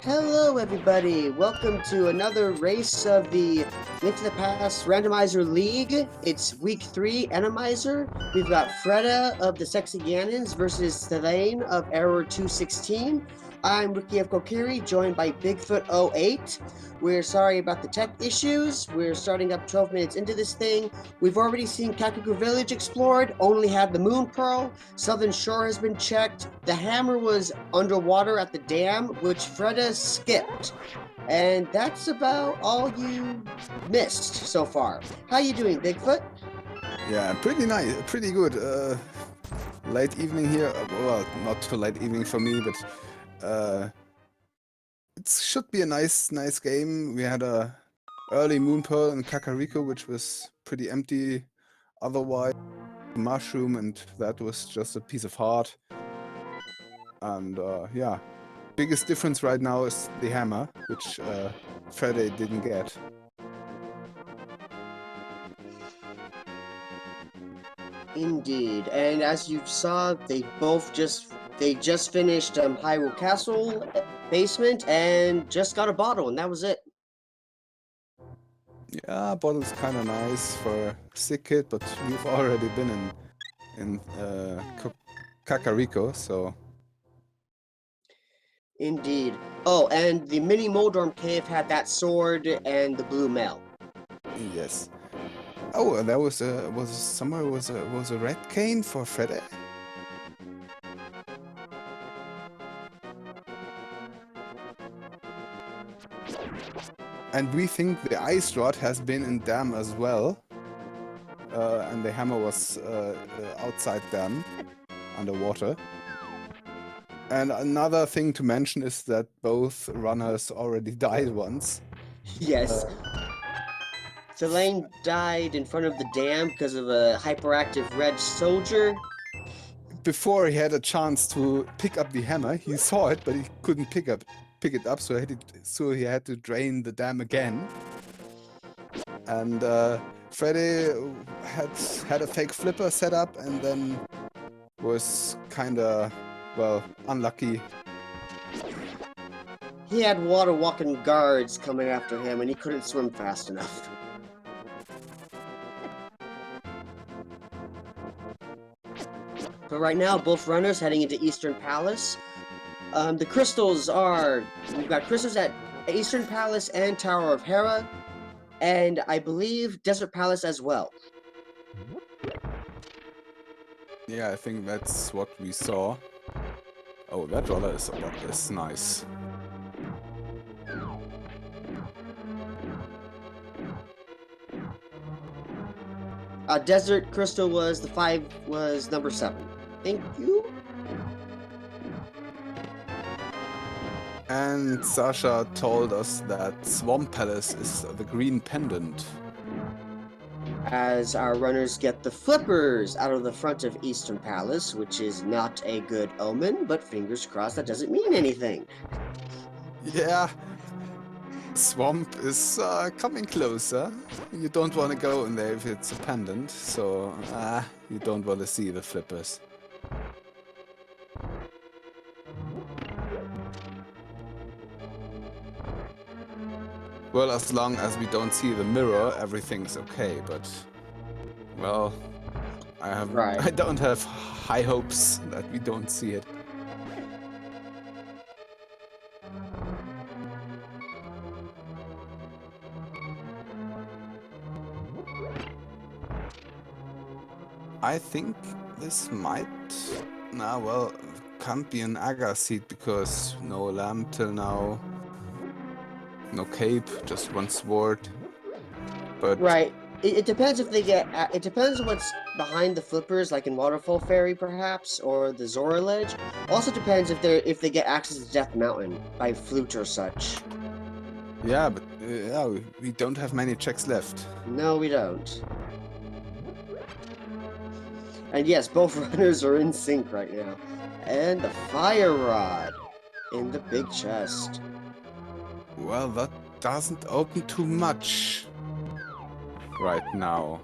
Hello everybody, welcome to another race of the Link to the Past Randomizer League. It's week 3 Randomizer. We've got Freddeh of the Sexy Gannons versus thalane of Error 216. I'm Ricky F. Kokiri, joined by Bigfoot08. We're sorry about the tech issues. We're starting up 12 minutes into this thing. We've already seen Kakaku Village explored, only had the Moon Pearl. Southern Shore has been checked. The hammer was underwater at the dam, which Freddeh skipped. And that's about all you missed so far. How you doing, Bigfoot? Yeah, pretty nice, pretty good. Late evening here. Well, not too late evening for me, but it should be a nice game. We had a early Moon Pearl in Kakariko, which was pretty empty. Otherwise, mushroom, and that was just a piece of heart. And yeah, biggest difference right now is the hammer, which Freddeh didn't get. Indeed, and as you saw, they just finished Hyrule Castle basement and just got a bottle, and that was it. Yeah, bottle's kind of nice for a sick kid, but we've already been in Kakariko, so. Indeed. Oh, and the mini Moldorm cave had that sword and the blue mail. Yes. Oh, and there was a red cane for Freddeh. And we think the ice rod has been in dam as well. And the hammer was outside dam, underwater. And another thing to mention is that both runners already died once. Yes. Thalane died in front of the dam because of a hyperactive red soldier. Before he had a chance to pick up the hammer, he saw it, but he couldn't pick it up, so he had to drain the dam again. And Freddeh had a fake flipper set up, and then was kinda, well, unlucky. He had water walking guards coming after him, and he couldn't swim fast enough. But right now, both runners heading into Eastern Palace. The crystals are... We've got crystals at Eastern Palace and Tower of Hera, and I believe Desert Palace as well. Yeah, I think that's what we saw. Oh, that roller is nice. Desert Crystal was number 7. Thank you. And Sasha told us that Swamp Palace is the green pendant. As our runners get the flippers out of the front of Eastern Palace, which is not a good omen, but fingers crossed that doesn't mean anything. Yeah, Swamp is coming closer. You don't want to go in there if it's a pendant, so you don't want to see the flippers. Well, as long as we don't see the mirror, everything's okay, but... Well, I don't have high hopes that we don't see it. I think this might... Nah, well, can't be an Aga seat because no lamp till now. No cape, just one sword. But right, it depends if they get. It depends what's behind the flippers, like in Waterfall Ferry, perhaps, or the Zora Ledge. Also depends if they get access to Death Mountain by flute or such. yeah, but yeah, we don't have many checks left. No, we don't. And yes, both runners are in sync right now. And the fire rod in the big chest. Well, that doesn't open too much right now.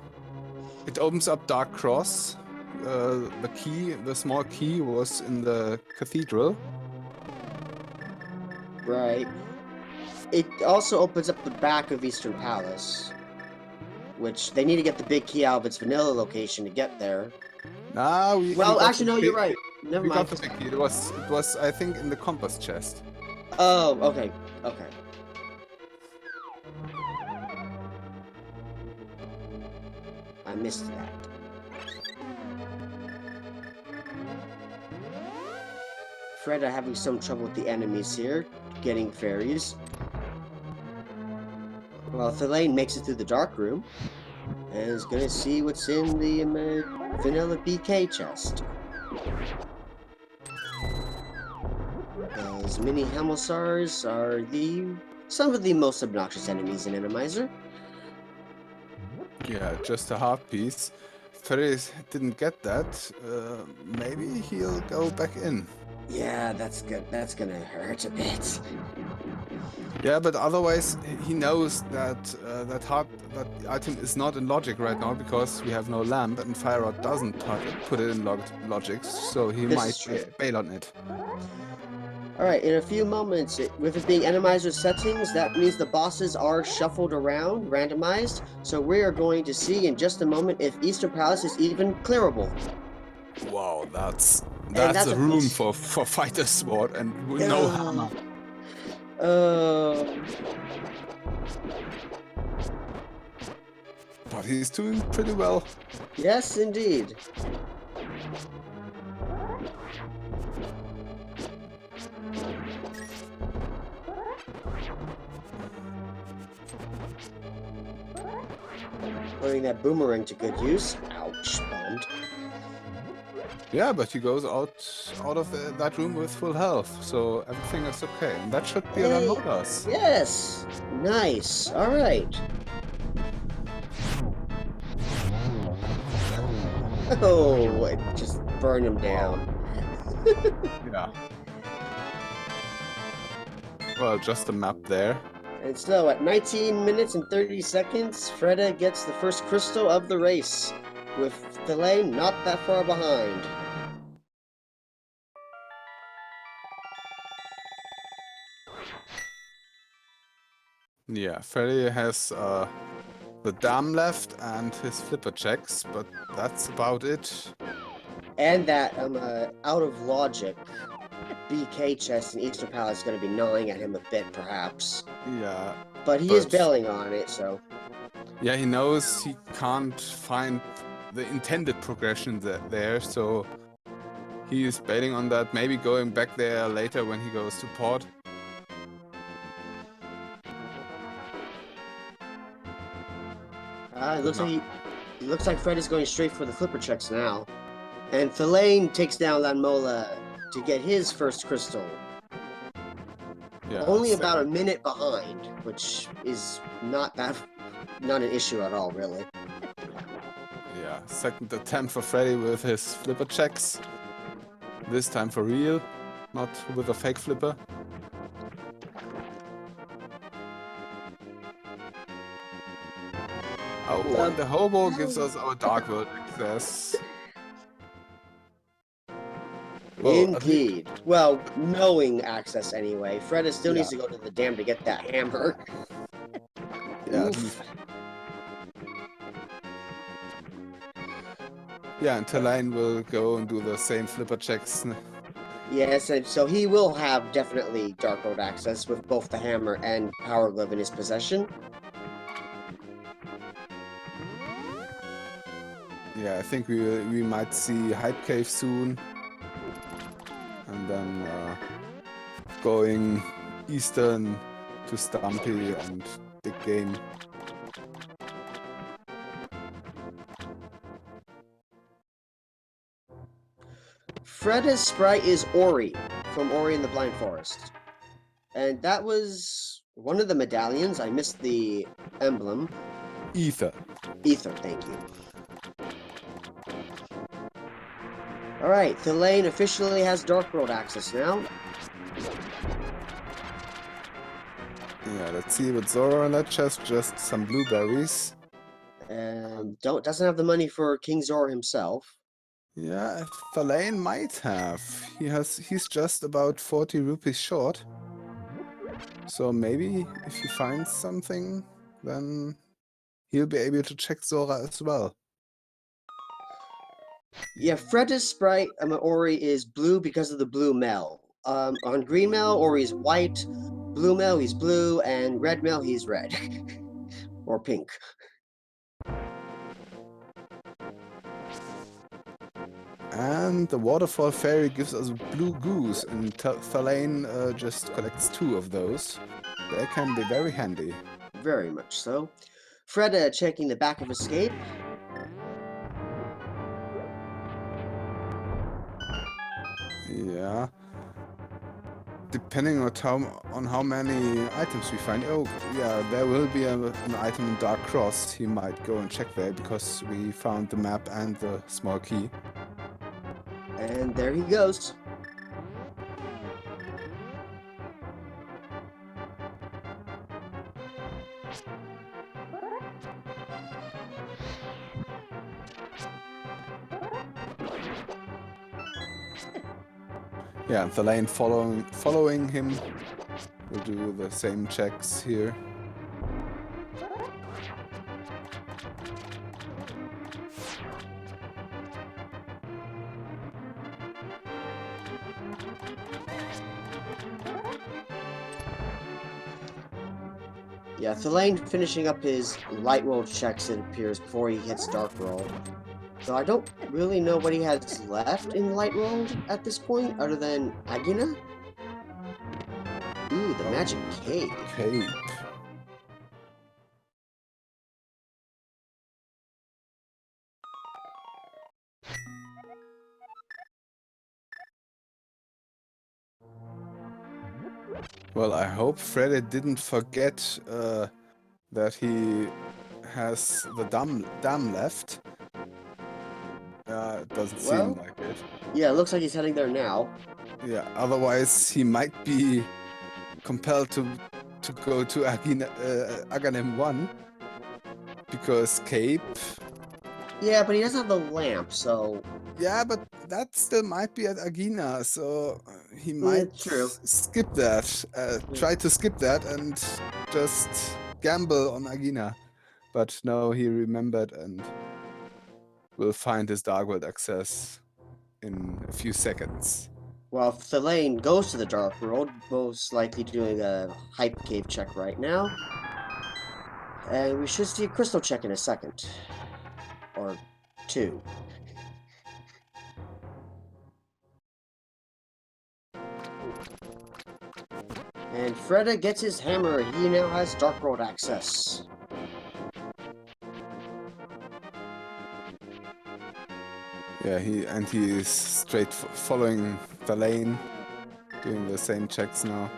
It opens up Dark Cross, the key, the small key, was in the cathedral. Right. It also opens up the back of Eastern Palace, which they need to get the big key out of its vanilla location to get there. Nah, we Well, got actually, the no, you're right. Never we mind. got the big key. It was I think in the compass chest. Oh, okay, okay. I missed that. Freddeh having some trouble with the enemies here, getting fairies. Well, thalane makes it through the dark room and is gonna see what's in the vanilla BK chest. Those mini Hamelsars are some of the most obnoxious enemies in Randomizer. Yeah, just a half piece. Freddeh didn't get that. Maybe he'll go back in. Yeah, that's good. That's gonna hurt a bit. Yeah, but otherwise he knows that that item is not in logic right now because we have no lamp and Fire Rod doesn't put it in logic, so he This might is true. just bail on it. Alright, in a few moments, with it being Randomizer settings, that means the bosses are shuffled around, randomized, so we are going to see in just a moment if Eastern Palace is even clearable. Wow, that's that's a a room bit- for fighter sword and no hammer. But he's doing pretty well. Yes, indeed. Putting that boomerang to good use. Ouch, bummed. Yeah, but he goes out of that room with full health, so everything is okay. And that should be an Hey, bonus. yes! Nice. Alright. Oh, it just burned him down. Yeah. Well, just a map there. And so, at 19 minutes and 30 seconds, Freddeh gets the first crystal of the race, with thalane not that far behind. Yeah, Freddeh has the dam left and his flipper checks, but that's about it. And that, out of logic, BK chest in Eastern Palace is going to be gnawing at him a bit, perhaps. Yeah. But he is bailing on it, so... Yeah, he knows he can't find the intended progression there, so he is bailing on that, maybe going back there later when he goes to port. It looks like Fred is going straight for the flipper checks now. And thalane takes down Lanmola to get his first crystal. Yeah, Only about a minute behind, which is not an issue at all, really. Yeah, second attempt for Freddeh with his flipper checks. This time for real, not with a fake flipper. Oh, and the hobo gives us our Dark World access. Well, Indeed. Well, knowing access anyway. Freddeh still needs to go to the dam to get that hammer. Yeah, yeah, and thalane will go and do the same flipper checks. Yes, and so he will have definitely Dark Road access with both the hammer and Power Glove in his possession. Yeah, I think we might see Hype Cave soon. And then going eastern to Stumpy and Big Game. Freddeh's sprite is Ori, from Ori and the Blind Forest. And that was one of the medallions. I missed the emblem. Ether. Ether, thank you. Alright, thalane officially has Dark World access now. Yeah, let's see what's Zora in that chest. Just some blueberries. And doesn't have the money for King Zor himself. Yeah, Thalane might have. He's just about 40 rupees short. So maybe if he finds something, then he'll be able to check Zora as well. Yeah, Freddah's sprite, Ori, is blue because of the blue Mel. On green Mel, Ori's white. Blue Mel, he's blue. And red Mel, he's red. Or pink. And the waterfall fairy gives us a blue goose, and Thalane just collects 2 of those. They can be very handy. Very much so. Freddeh checking the back of escape. Yeah. Depending on how many items we find. Oh, yeah, there will be an item in Dark Cross. He might go and check there because we found the map and the small key. And there he goes. Yeah, the lane following him. We'll do the same checks here. Yeah, Thalane finishing up his light roll checks, it appears, before he hits dark roll. So I don't really know what he has left in light roll at this point, other than Agina. Ooh, the magic cave. Cape. Well, I hope Freddeh didn't forget that he has the dam left. It doesn't seem like it. Yeah, it looks like he's heading there now. Yeah, otherwise he might be compelled to go to Aghanim 1 because Cape. Yeah, but he doesn't have the lamp, so... Yeah, but that still might be at Agina, so he might true. skip that. Try to skip that and just gamble on Agina. But no, he remembered and will find his Dark World access in a few seconds. Well, if Thalane goes to the Dark World, most likely doing a hype cave check right now. And we should see a crystal check in a second. Or 2. And Freddeh gets his hammer. He now has Dark World access. Yeah, he is straight following the lane, doing the same checks now.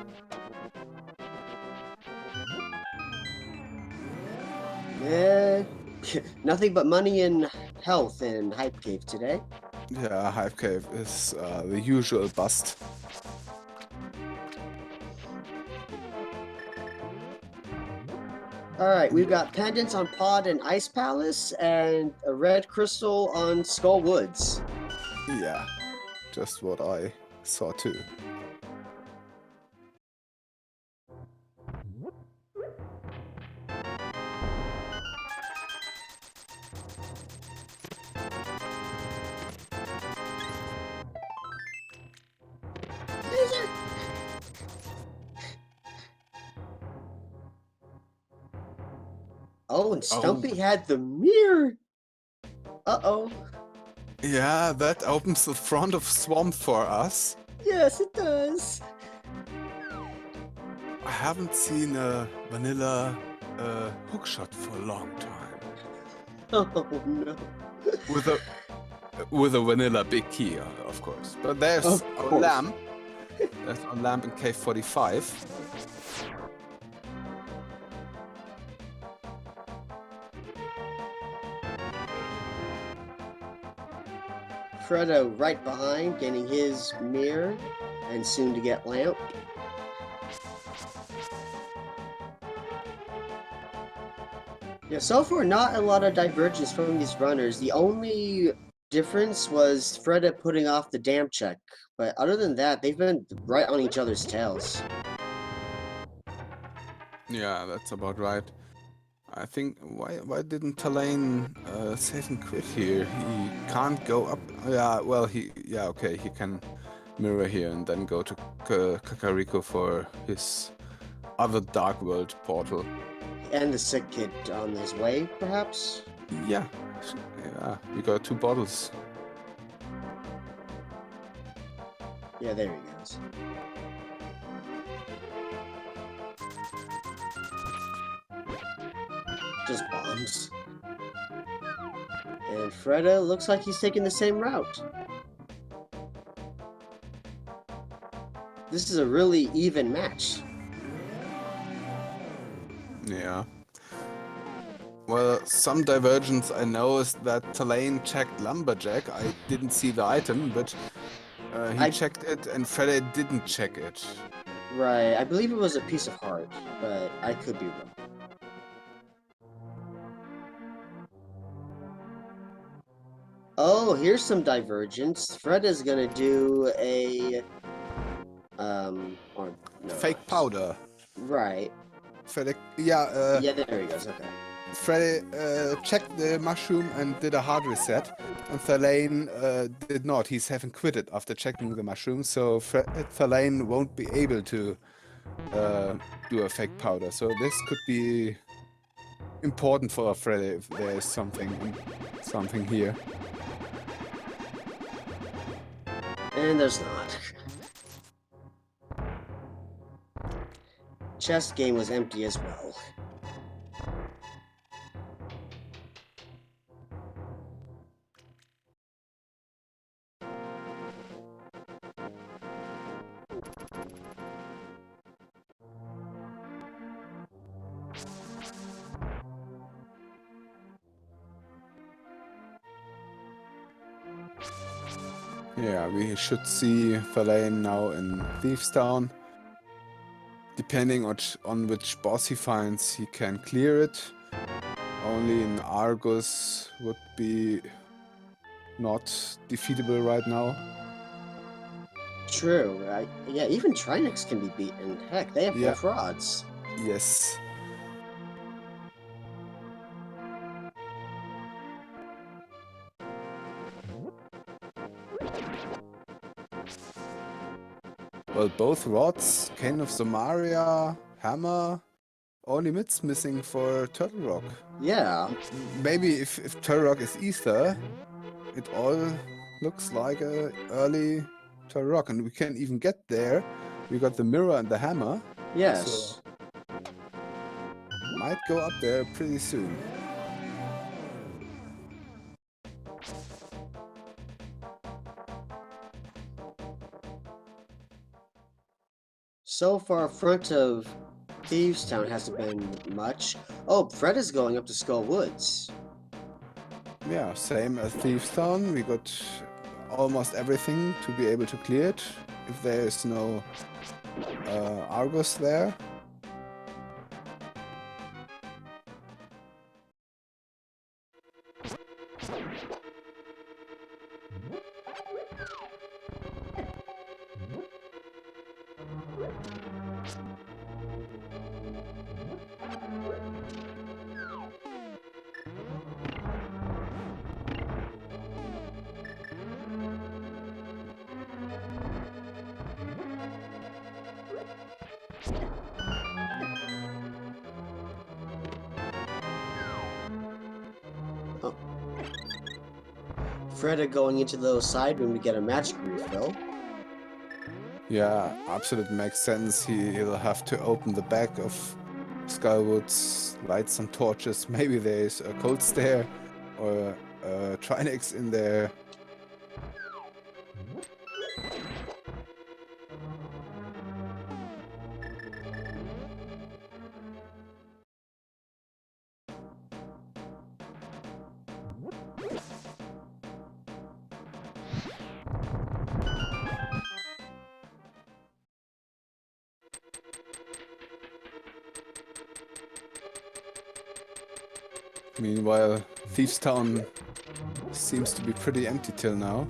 Yeah, nothing but money and health in Hype Cave today. Yeah, Hive Cave is the usual bust. Alright, we've got pendants on Pod and Ice Palace, and a red crystal on Skull Woods. Yeah, just what I saw too. Oh, and Stumpy had the mirror! Uh-oh. Yeah, that opens the front of Swamp for us. Yes, it does. I haven't seen a vanilla hookshot for a long time. Oh, no. With a vanilla big key, of course. But there's a lamp. There's a lamp in cave 45. Freddeh right behind, getting his mirror, and soon to get lamp. Yeah, so far not a lot of divergence from these runners. The only difference was Freddeh putting off the dam check, but other than that, they've been right on each other's tails. Yeah, that's about right. I think why didn't Thalane save and quit here? He can't go up. Yeah, well okay, he can mirror here and then go to Kakariko for his other Dark World portal. And the sick kid on his way, perhaps? Yeah, we got 2 bottles. Yeah, there he goes. Just bombs. And Freddeh looks like he's taking the same route. This is a really even match. Yeah. Well, some divergence I know is that Thalane checked Lumberjack. I didn't see the item, but he checked it and Freddeh didn't check it. Right, I believe it was a piece of heart, but I could be wrong. Oh, here's some divergence. Freddah's gonna do a or no, Fake powder. Right. Freddeh, Yeah, there he goes. Okay. Freddeh checked the mushroom and did a hard reset, and Thalane did not. He's haven't quitted after checking the mushroom, so Thalane won't be able to do a fake powder. So this could be important for Freddeh if there is something here. And there's not. Chess game was empty as well. Yeah, we should see Thalane now in Thieves Town. Depending on which boss he finds, he can clear it. Only in Argus would be not defeatable right now. True. Yeah, even Trinix can be beaten. Heck, they have both rods. Yes. Well, both rods, Cane of Samaria, Hammer, only Mit's missing for Turtle Rock. Yeah. Maybe if Turtle Rock is Ether, it all looks like a early Turtle Rock, and we can even get there. We got the mirror and the hammer. Yes. So might go up there pretty soon. So far, front of Thieves Town hasn't been much. Oh, Fred is going up to Skull Woods. Yeah, same as Thieves Town. We got almost everything to be able to clear it. If there is no Argus there. Oh. Freddeh going into the side room to get a magic refill. Yeah, absolutely makes sense. He'll have to open the back of Skullwoods, light some torches. Maybe there's a cold stare or a Trinix in there. Meanwhile, Thieves Town Seems to be pretty empty till now.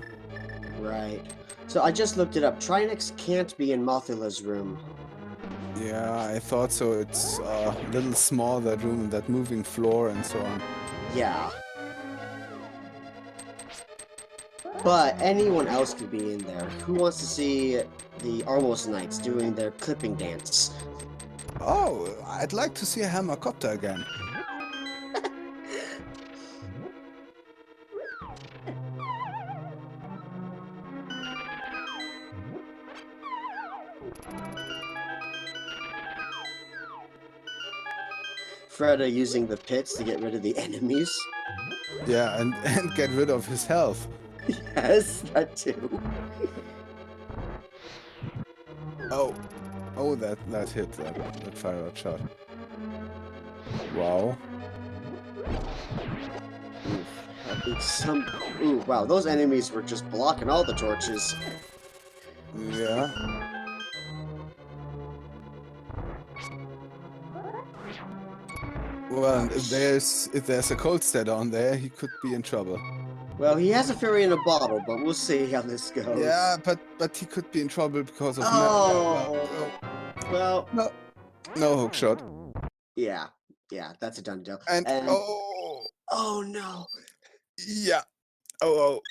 Right. So I just looked it up. Trinix can't be in Mothula's room. Yeah, I thought so. It's a little small, that room, that moving floor and so on. Yeah. But anyone else could be in there. Who wants to see the Armos Knights doing their clipping dance? Oh, I'd like to see a helicopter again. Freddeh using the pits to get rid of the enemies. Yeah, and get rid of his health. Yes, that too. Oh, that hit, that fire out shot. Wow. Ooh, wow, those enemies were just blocking all the torches. Yeah. Well, if there's a cold stat on there, he could be in trouble. Well, he has a fairy in a bottle, but we'll see how this goes. Yeah, but he could be in trouble because of Well, no hook shot. yeah, that's a done deal. And oh no. Yeah. Oh.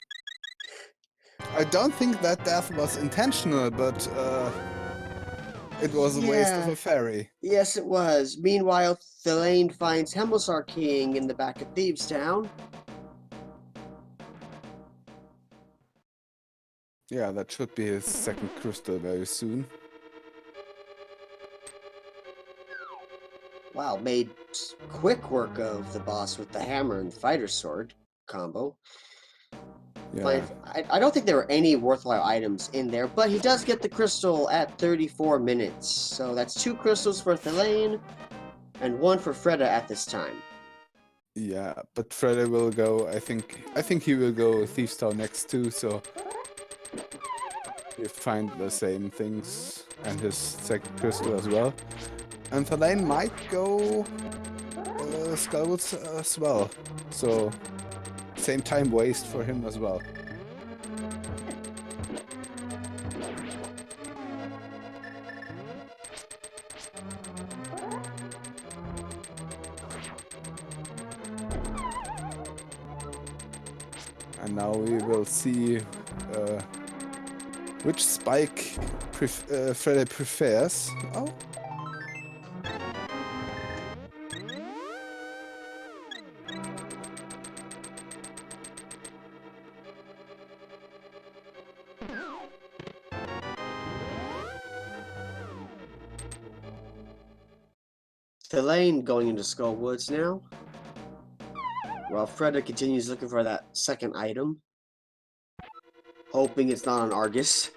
I don't think that death was intentional, but it was a waste of a fairy. Yes, it was. Meanwhile, Thalane finds Hemelsar King in the back of Thieves Town. Yeah, that should be his second crystal very soon. Wow, made quick work of the boss with the hammer and fighter sword combo. Yeah. I don't think there were any worthwhile items in there, but he does get the crystal at 34 minutes. So that's 2 crystals for Thalane and 1 for Freddeh at this time. Yeah, but Freddeh will go, I think he will go Thieves Town next too, so you find the same things and his second crystal as well. And Thalane might go Skullwoods as well, so same time waste for him as well. And now we will see which spike Freddeh prefers. Oh. Thalane going into Skullwoods now, while Freddeh continues looking for that second item, hoping it's not on Argus.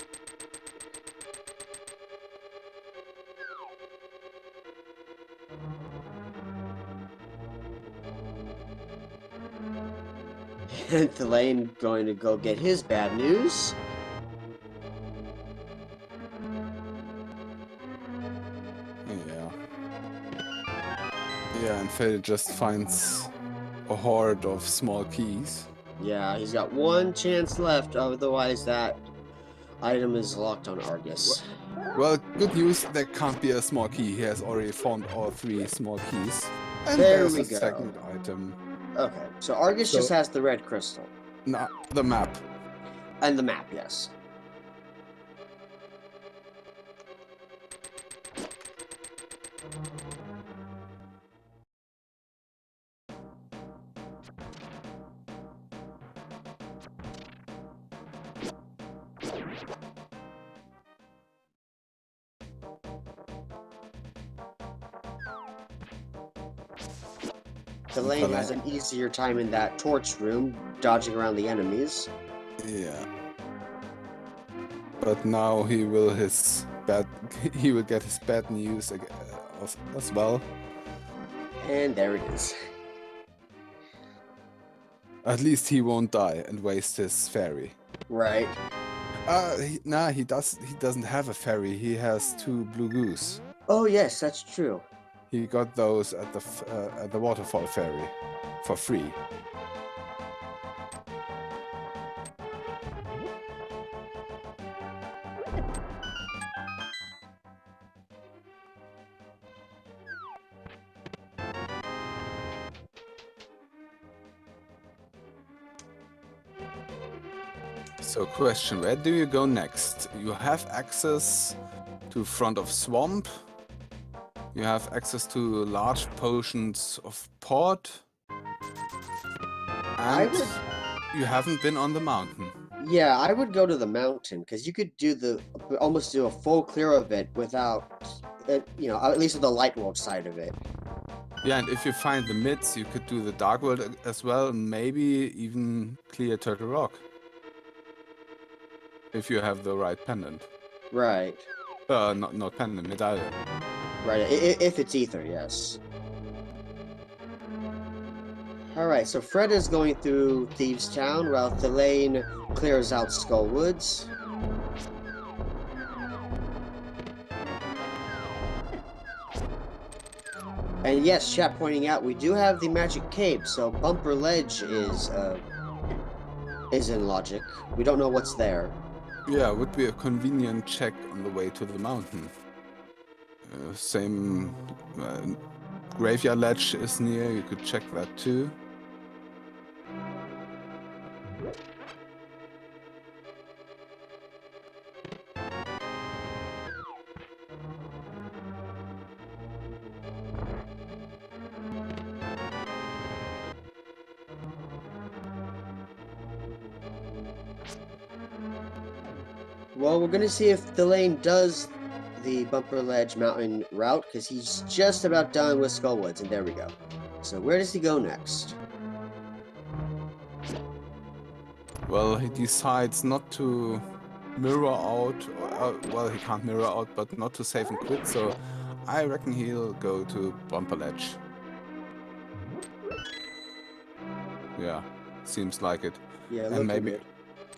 And Thalane going to go get his bad news. Yeah, and Freddeh just finds a horde of small keys. Yeah, he's got 1 chance left, otherwise that item is locked on Argus. Well, good news, there can't be a small key. He has already found all 3 small keys. And there there's we a go. second item. Okay, so Argus just has the red crystal. No, the map. And the map, yes. Thalane has an easier time in that torch room, dodging around the enemies. Yeah. But now he will get his bad news as well. And there it is. At least he won't die and waste his fairy. Right. He doesn't have a fairy. He has 2 blue goose. Oh yes, that's true. He got those at the waterfall ferry for free. So question, where do you go next? You have access to front of swamp. You have access to large portions of port. I And would, you haven't been on the mountain. yeah, I would go to the mountain because you could do almost do a full clear of it without, you know, at least the light world side of it. Yeah, and if you find the mids, you could do the dark world as well, and maybe even clear Turtle Rock. If you have the right pendant. Right. Not pendant, medallion. Right. If it's ether, yes. Alright, so Fred is going through Thieves Town while Thalane clears out Skull Woods. And yes, chat pointing out, we do have the magic cape, so Bumper Ledge is in logic. We don't know what's there. Yeah, would be a convenient check on the way to the mountain. Same graveyard ledge is near, you could check that too. Well, we're gonna see if Thalane does the Bumper Ledge Mountain route, because he's just about done with Skull Woods, and there we go. So where does he go next? Well, he decides not to mirror out, well, he can't mirror out, but not to save and quit, so I reckon he'll go to Bumper Ledge. Yeah, seems like it. Yeah, And looking maybe, good.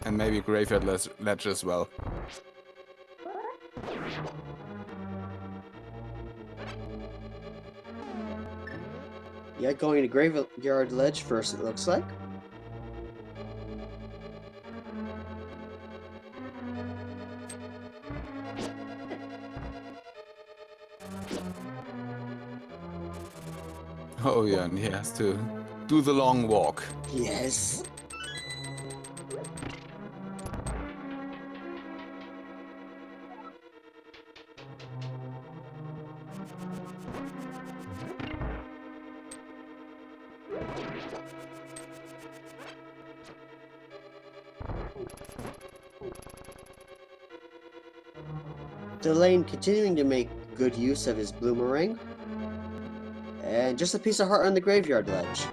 and maybe graveyard ledge as well. Yeah, going to Graveyard Ledge first, it looks like. Oh yeah, and he has to do the long walk. Yes. Delane continuing to make good use of his Bloomerang. And just a piece of heart on the Graveyard Ledge.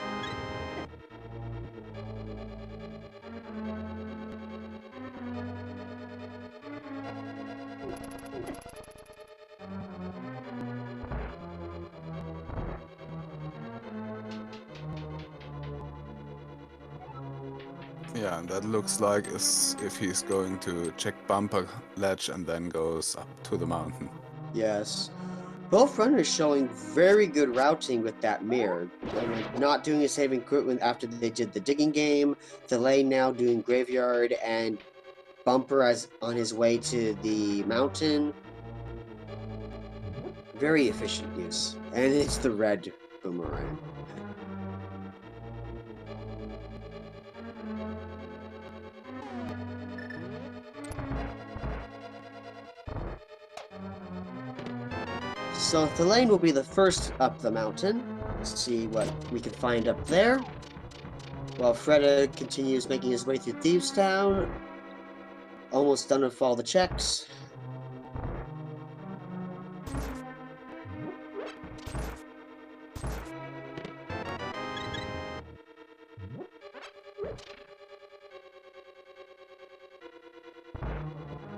Yeah, and that looks like as if he's going to check Bumper Ledge and then goes up to the mountain. Yes. Both runners showing very good routing with that mirror. I mean, not doing a saving quit after they did the digging game. Delay now doing Graveyard, and Bumper as on his way to the mountain. Very efficient use. And it's the red Boomerang. So Thalane will be the first up the mountain. Let's see what we can find up there. While Freddeh continues making his way through Thieves Town. Almost done with all the checks.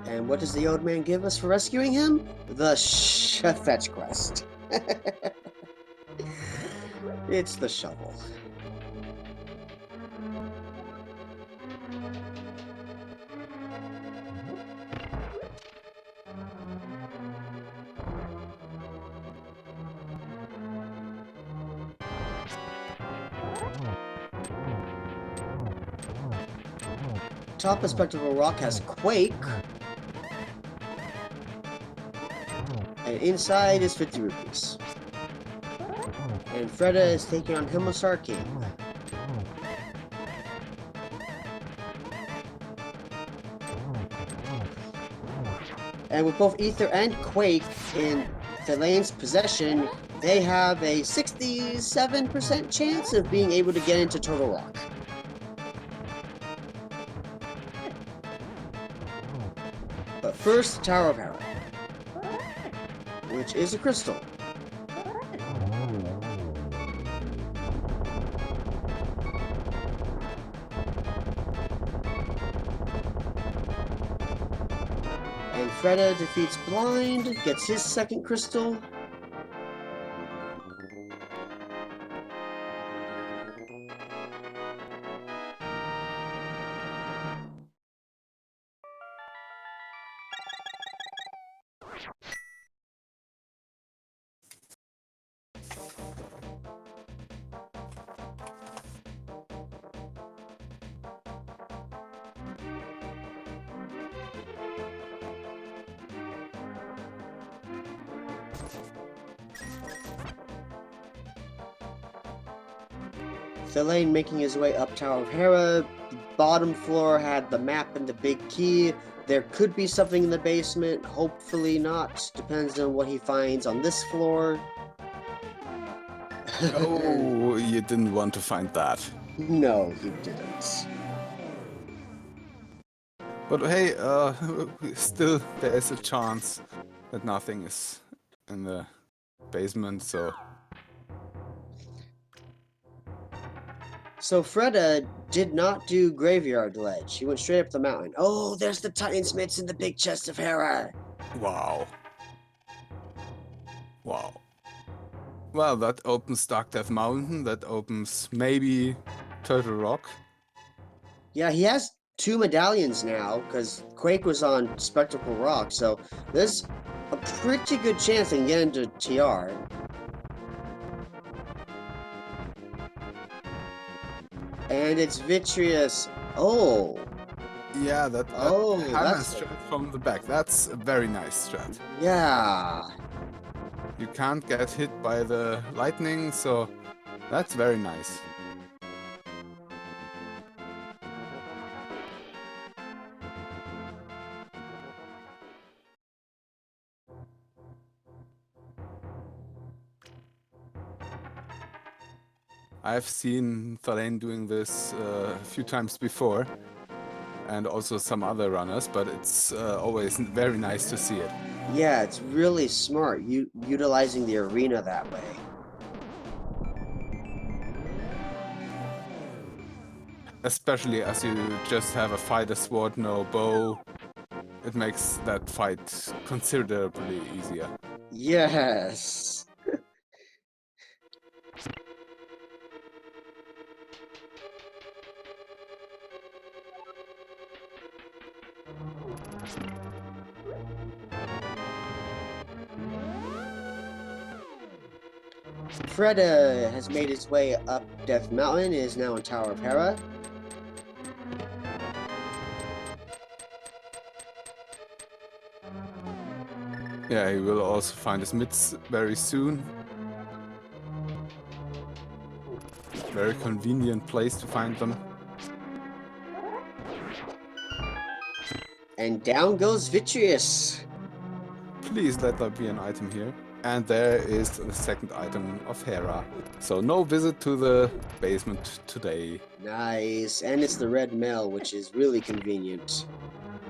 And what does the old man give us for rescuing him? The fetch quest. It's the shovel. Top of Spectral Rock has Quake. And inside is 50 rupees. And Freddeh is taking on Himosar King. And with both Ether and Quake in Thalane's possession, they have a 67% chance of being able to get into Turtle Rock. But first, Tower of Hera, which is a crystal. And Freddeh defeats Blind, gets his second crystal. Thalane making his way up Tower of Hera. The bottom floor had the map and the big key. There could be something in the basement. Hopefully not. Depends on what he finds on this floor. Oh, you didn't want to find that. No, you didn't. But hey, still there is a chance that nothing is in the basement, so... So Freddeh did not do Graveyard Ledge. He went straight up the mountain. Oh, there's the Titansmiths in the big chest of Hera. Wow. Wow. Well, that opens Dark Death Mountain, that opens maybe Turtle Rock. Yeah, he has 2 medallions now, because Quake was on Spectacle Rock, so there's a pretty good chance they can get into TR. And it's Vitreous. Oh. Yeah, that Oh, hammer that's... strat from the back. That's a very nice strat. Yeah. You can't get hit by the lightning, so that's very nice. I've seen Thalane doing this a few times before, and also some other runners, but it's always very nice to see it. Yeah, it's really smart, utilizing the arena that way. Especially as you just have a fighter sword, no bow. It makes that fight considerably easier. Yes. Freddeh has made his way up Death Mountain and is now in Tower of Hera. Yeah, he will also find his mids very soon. Very convenient place to find them. And down goes Vitreous. Please let there be an item here. And there is the second item of Hera. So no visit to the basement today. Nice. And it's the red mail, which is really convenient.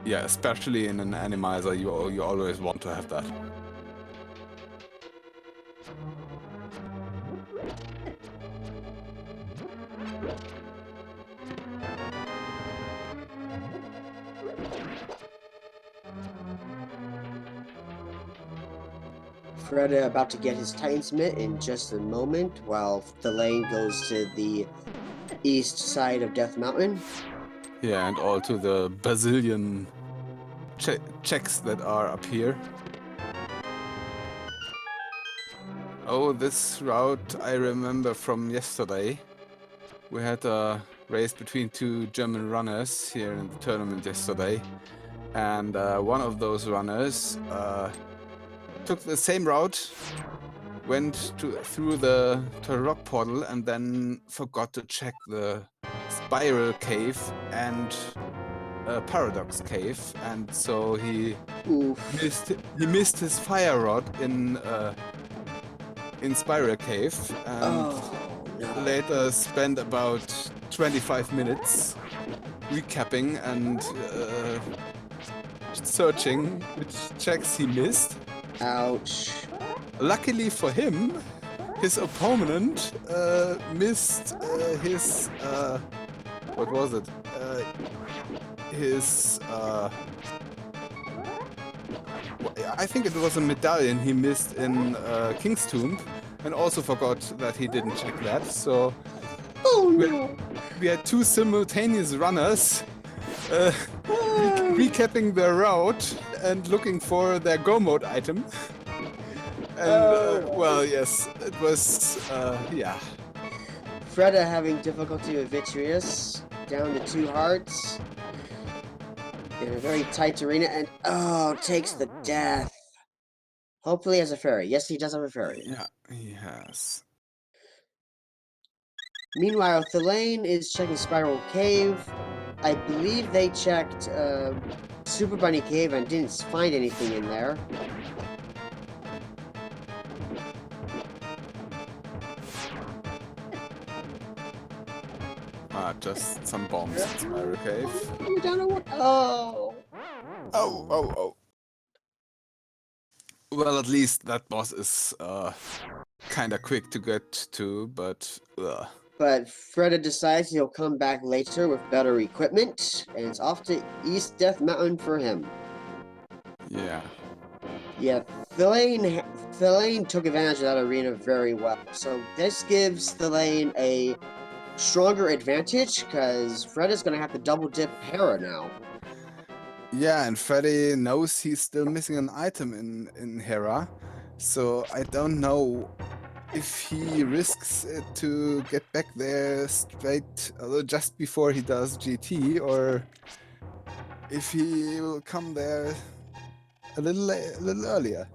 Yeah, especially in an Randomizer, you always want to have that. Freddeh about to get his Titansmith in just a moment, while Thalane goes to the east side of Death Mountain. Yeah, and all to the bazillion checks that are up here. Oh, this route I remember from yesterday. We had a race between 2 German runners here in the tournament yesterday. And one of those runners took the same route, went through the rock portal and then forgot to check the spiral cave and Paradox Cave, and so Oof. he missed his fire rod in Spiral Cave, and Oh, no. later spent about 25 minutes recapping and searching which checks he missed. Ouch. Luckily for him, his opponent missed his what was it? His I think it was a medallion he missed in King's Tomb, and also forgot that he didn't check that. So Oh, we no. we had two simultaneous runners recapping their route and looking for their go mode item. And well, yes, it was yeah. Freddeh having difficulty with Vitreous. Down to 2 hearts. In a very tight arena, and takes the death. Hopefully he has a fairy. Yes, he does have a fairy. Yeah, he has. Meanwhile, Thalane is checking Spiral Cave. I believe they checked Super Bunny Cave and didn't find anything in there. Just some bombs in Spiral Cave. You're down to 1. Oh. Oh. Well, at least that boss is kinda quick to get to, but But Freddeh decides he'll come back later with better equipment, and it's off to East Death Mountain for him. yeah. Yeah, Thalane took advantage of that arena very well. So this gives Thalane a stronger advantage, because Freddah's going to have to double dip Hera now. Yeah, and Freddeh knows he's still missing an item in Hera, so I don't know if he risks it to get back there straight just before he does GT, or if he will come there a little earlier.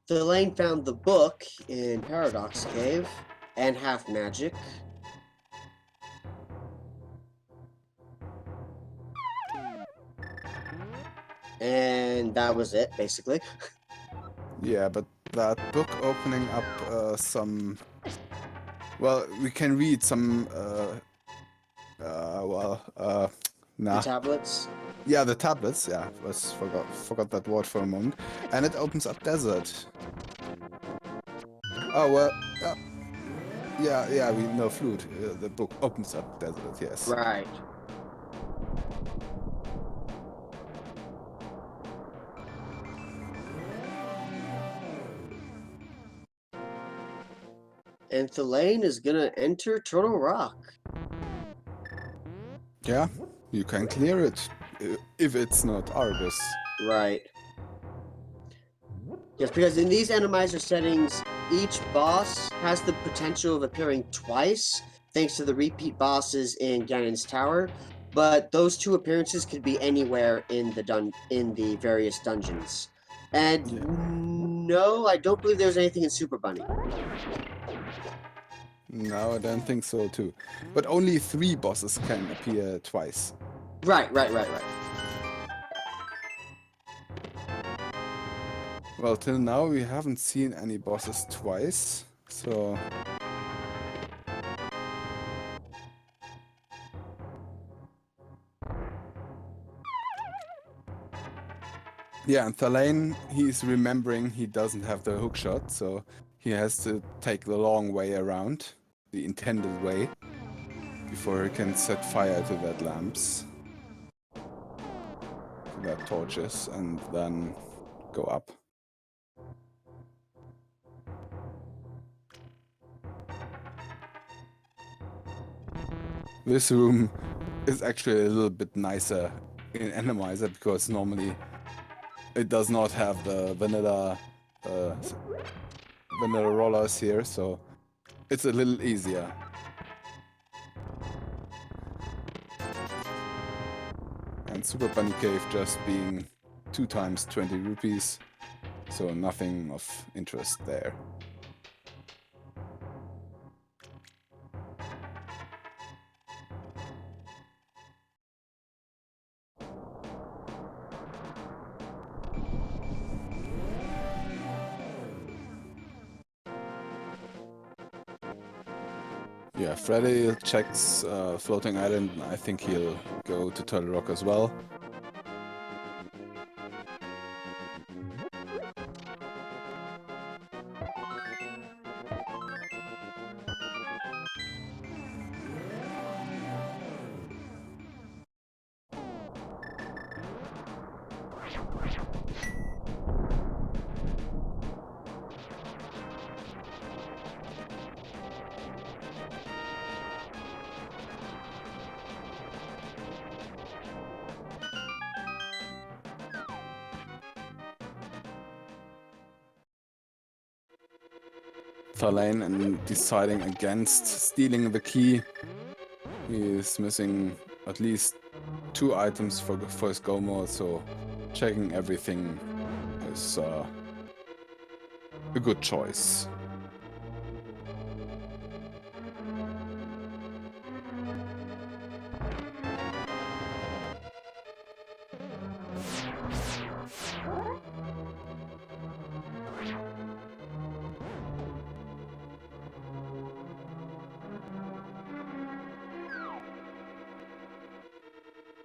Thalane found the book in Paradox Cave and Half Magic. And that was it, basically. Yeah, but that book opening up some. Well, we can read some. The tablets. Yeah, the tablets. Yeah, forgot that word for a moment, and it opens up desert. Oh well. Yeah. We know flute. The book opens up desert. Yes. Right. And Thalane is gonna enter Turtle Rock. Yeah, you can clear it if it's not Argus. Right. Yes, because in these Randomizer settings, each boss has the potential of appearing twice, thanks to the repeat bosses in Ganon's Tower. But those 2 appearances could be anywhere in the various dungeons. And Yeah. no, I don't believe there's anything in Super Bunny. No, I don't think so too. But only 3 bosses can appear twice. Right. Well, till now we haven't seen any bosses twice, so... Yeah, and Thalane, he's remembering he doesn't have the hookshot, so he has to take the long way around, the intended way, before he can set fire to that lamps, to that torches, and then go up. This room is actually a little bit nicer in Randomizer, because normally it does not have the vanilla rollers here, so it's a little easier. And Super Bunny Cave just being 2 times 20 rupees, so nothing of interest there. Yeah, Freddeh checks Floating Island, and I think he'll go to Turtle Rock as well. Thalane, and deciding against stealing the key. He is missing at least 2 items for his go mode, so checking everything is a good choice.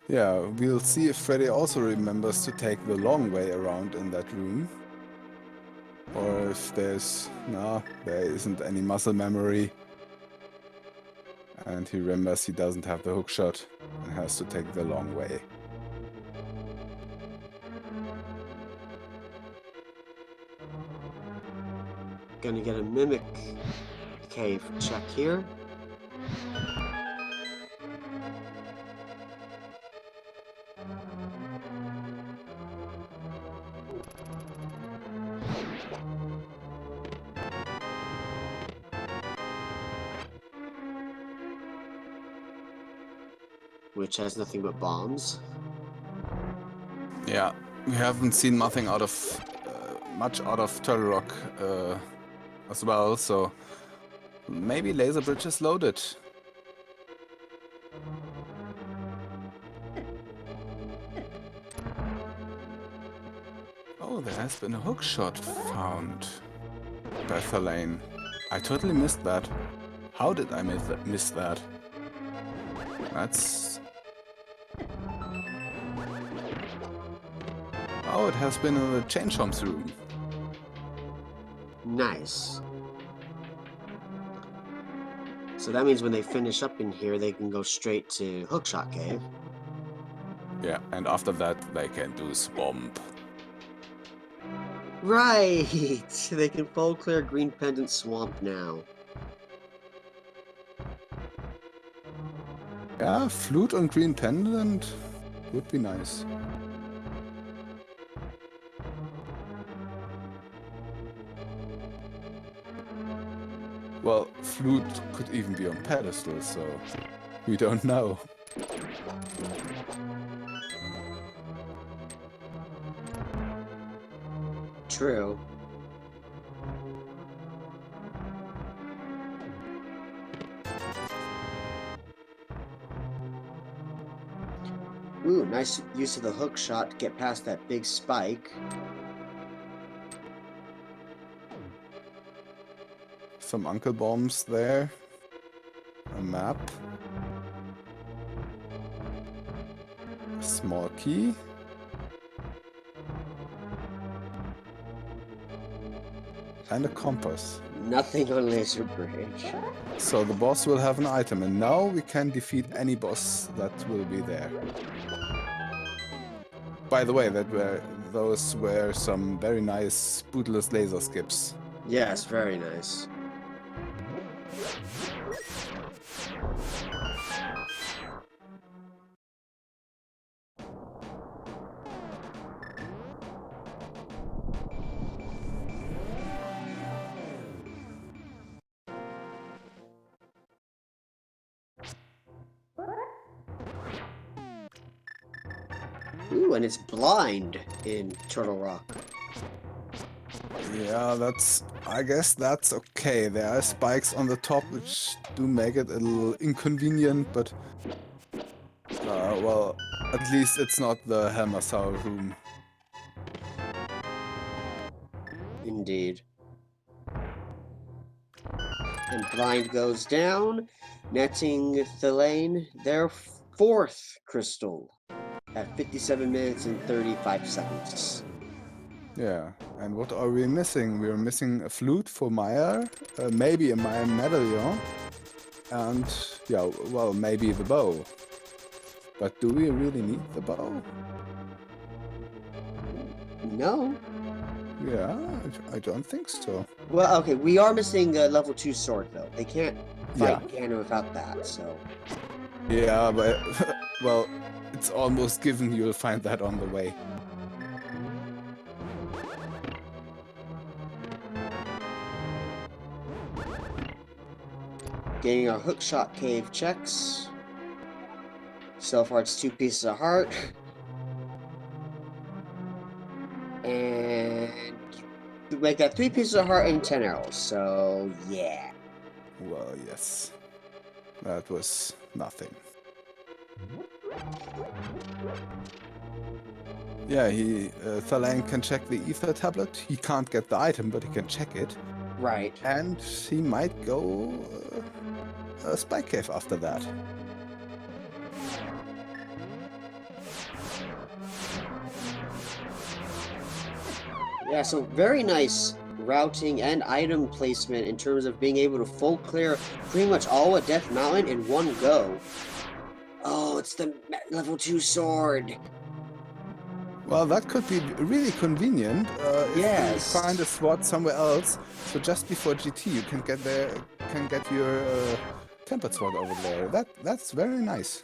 Yeah, we'll see if Freddeh also remembers to take the long way around in that room. Or if there's... no, there isn't any muscle memory. And he remembers he doesn't have the hookshot and has to take the long way. Gonna get a mimic cave check here. Which has nothing but bombs. Yeah, we haven't seen nothing out of... much out of Turtle Rock as well, so... maybe Laser Bridge is loaded. Oh, there has been a hookshot found by Thalane. I totally missed that. How did I miss that? That's... oh, it has been in the Chain Chomp's room. Nice. So that means when they finish up in here, they can go straight to Hookshot Cave. Yeah, and after that they can do Swamp. Right! They can full clear Green Pendant Swamp now. Yeah, Flute on Green Pendant would be nice. Well, Flute could even be on pedestal, so we don't know. True. Ooh, nice use of the hook shot to get past that big spike. Some Uncle Bombs there. A map. A small key. And a compass. Nothing on Laser Bridge. So the boss will have an item, and now we can defeat any boss that will be there. By the way, those were some very nice bootless laser skips. Yes, very nice. Ooh, and it's blind in Turtle Rock. Yeah, I guess that's okay. There are spikes on the top which do make it a little inconvenient, but well, at least it's not the Helmasaur room. Indeed. And blind goes down, netting thalane their fourth crystal at 57 minutes and 35 seconds. Yeah, and what are we missing? We're missing a flute for Maya, maybe a Maya medallion, and yeah, well, maybe the bow. But do we really need the bow? No. Yeah, I don't think so. Well, okay, we are missing a level 2 sword, though. They can't fight Yeah. Ganon without that, so... Yeah, but, well, it's almost given you'll find that on the way. Getting our hookshot cave checks. So far, it's 2 pieces of heart. And... we make that 3 pieces of heart and 10 arrows, so... yeah. Well, yes. That was nothing. Yeah, Thalane can check the ether tablet. He can't get the item, but he can check it. Right. And he might go a spike cave after that. Yeah, so very nice routing and item placement in terms of being able to full clear pretty much all of Death Mountain in one go. Oh, it's the level 2 sword. Well, that could be really convenient if Yes. you find a sword somewhere else. So just before GT, you can get your tempered sword over there. That's very nice.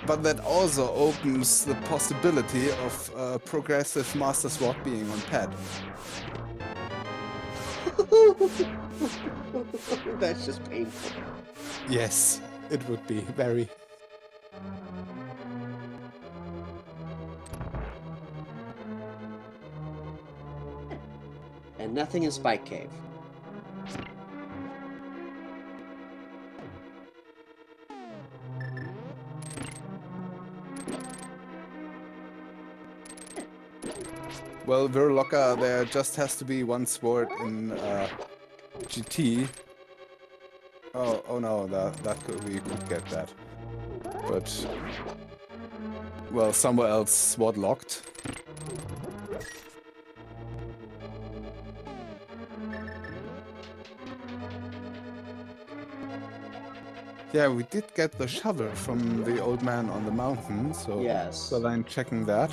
But that also opens the possibility of progressive Master Sword being on pad. That's just painful. Yes, it would be very. And nothing in Spike Cave. Well, Verlocker, there just has to be one sword in GT. Oh no, we could get that. But well, somewhere else sword locked. Yeah, we did get the shovel from the old man on the mountain, so Yes. so I'm checking that.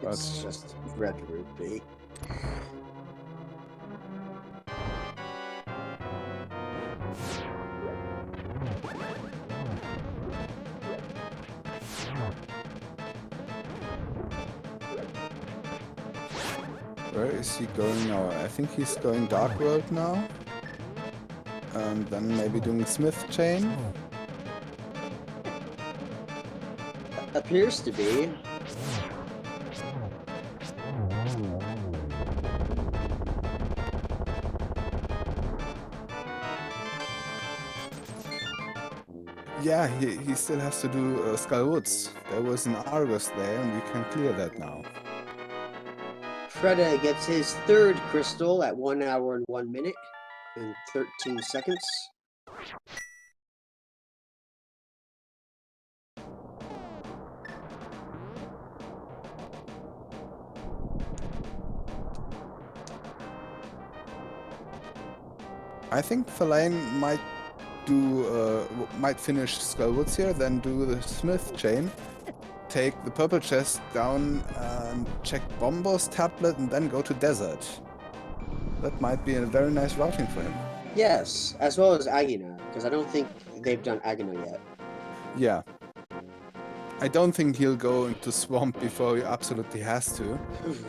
It's just red rupee. Where is he going now? I think he's going Dark World now. And then maybe doing Smith Chain. Appears to be. Yeah, he still has to do Skull Woods. There was an Argus there, and we can clear that now. Freddeh gets his third crystal at 1 hour and 1 minute and 13 seconds. I think Thalane might finish Skull Woods here, then do the Smith Chain, take the purple chest down and check Bombo's tablet, and then go to Desert. That might be a very nice routing for him. Yes, as well as Agina, because I don't think they've done Agina yet. Yeah. I don't think he'll go into Swamp before he absolutely has to.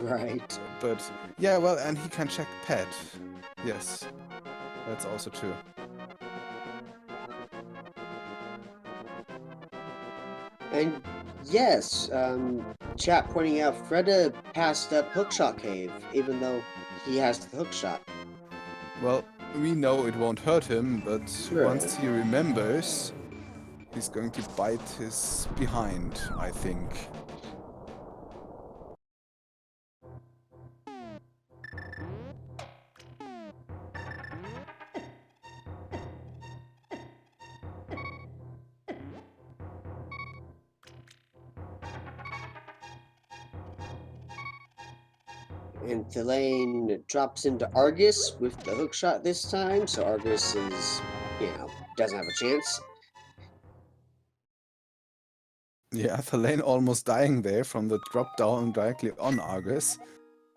Right. But yeah, well, and he can check Pet. Yes. That's also true. And yes, chat pointing out Freddeh passed up Hookshot Cave, even though he has the hookshot. Well, we know it won't hurt him, but True. once he remembers, he's going to bite his behind, I think. And Thalane drops into Argus with the hook shot this time, so Argus is, doesn't have a chance. Yeah, thalane almost dying there from the drop down directly on Argus.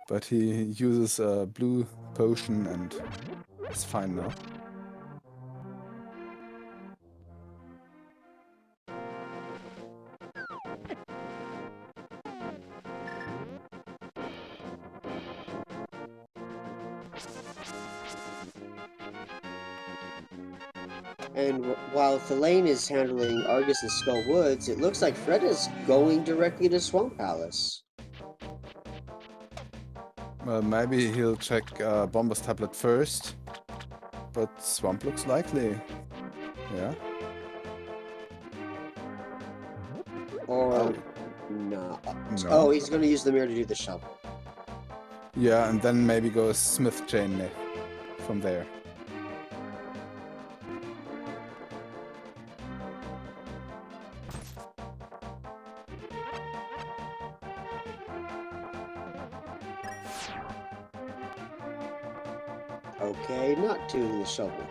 But he uses a blue potion and it's fine now. And while Thalane is handling Argus and Skull Woods, it looks like Freddeh's going directly to Swamp Palace. Well, maybe he'll check Bomber's tablet first. But Swamp looks likely. Yeah. Or no. No. Oh, he's going to use the mirror to do the shovel. Yeah, and then maybe go Smith chain from there. Okay, not doing the shovel.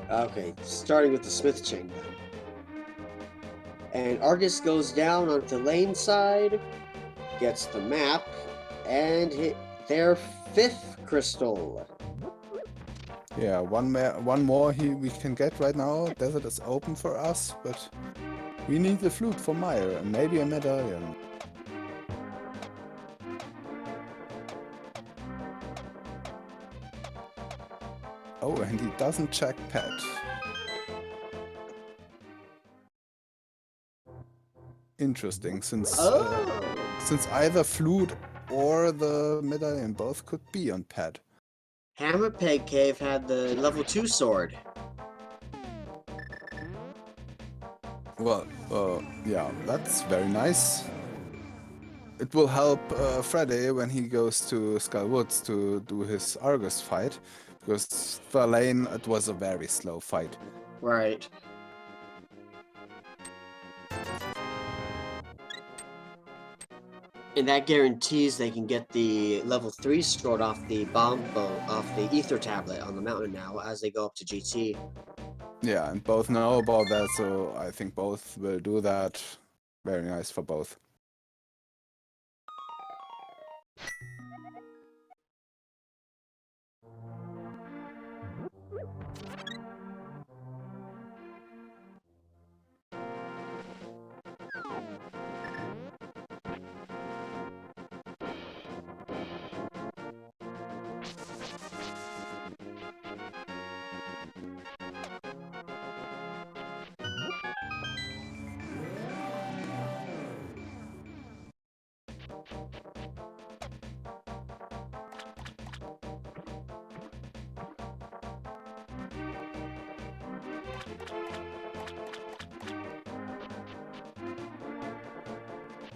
Okay, starting with the Smith chain then. And Argus goes down on Thalane's side, gets the map, and hit their 5th crystal. Yeah, one more we can get right now. Desert is open for us, but we need the flute for Meyer and maybe a medallion. Oh, and he doesn't check pet. Interesting, since either flute or the medallion both could be on pet. Hammer Peg Cave had the level 2 sword. Well, yeah, that's very nice. It will help Freddeh when he goes to Skull Woods to do his Argus fight, because thalane, it was a very slow fight. Right. And that guarantees they can get the level 3 sword off the off the ether tablet on the mountain now as they go up to GT. Yeah, and both know about that, so I think both will do that. Very nice for both.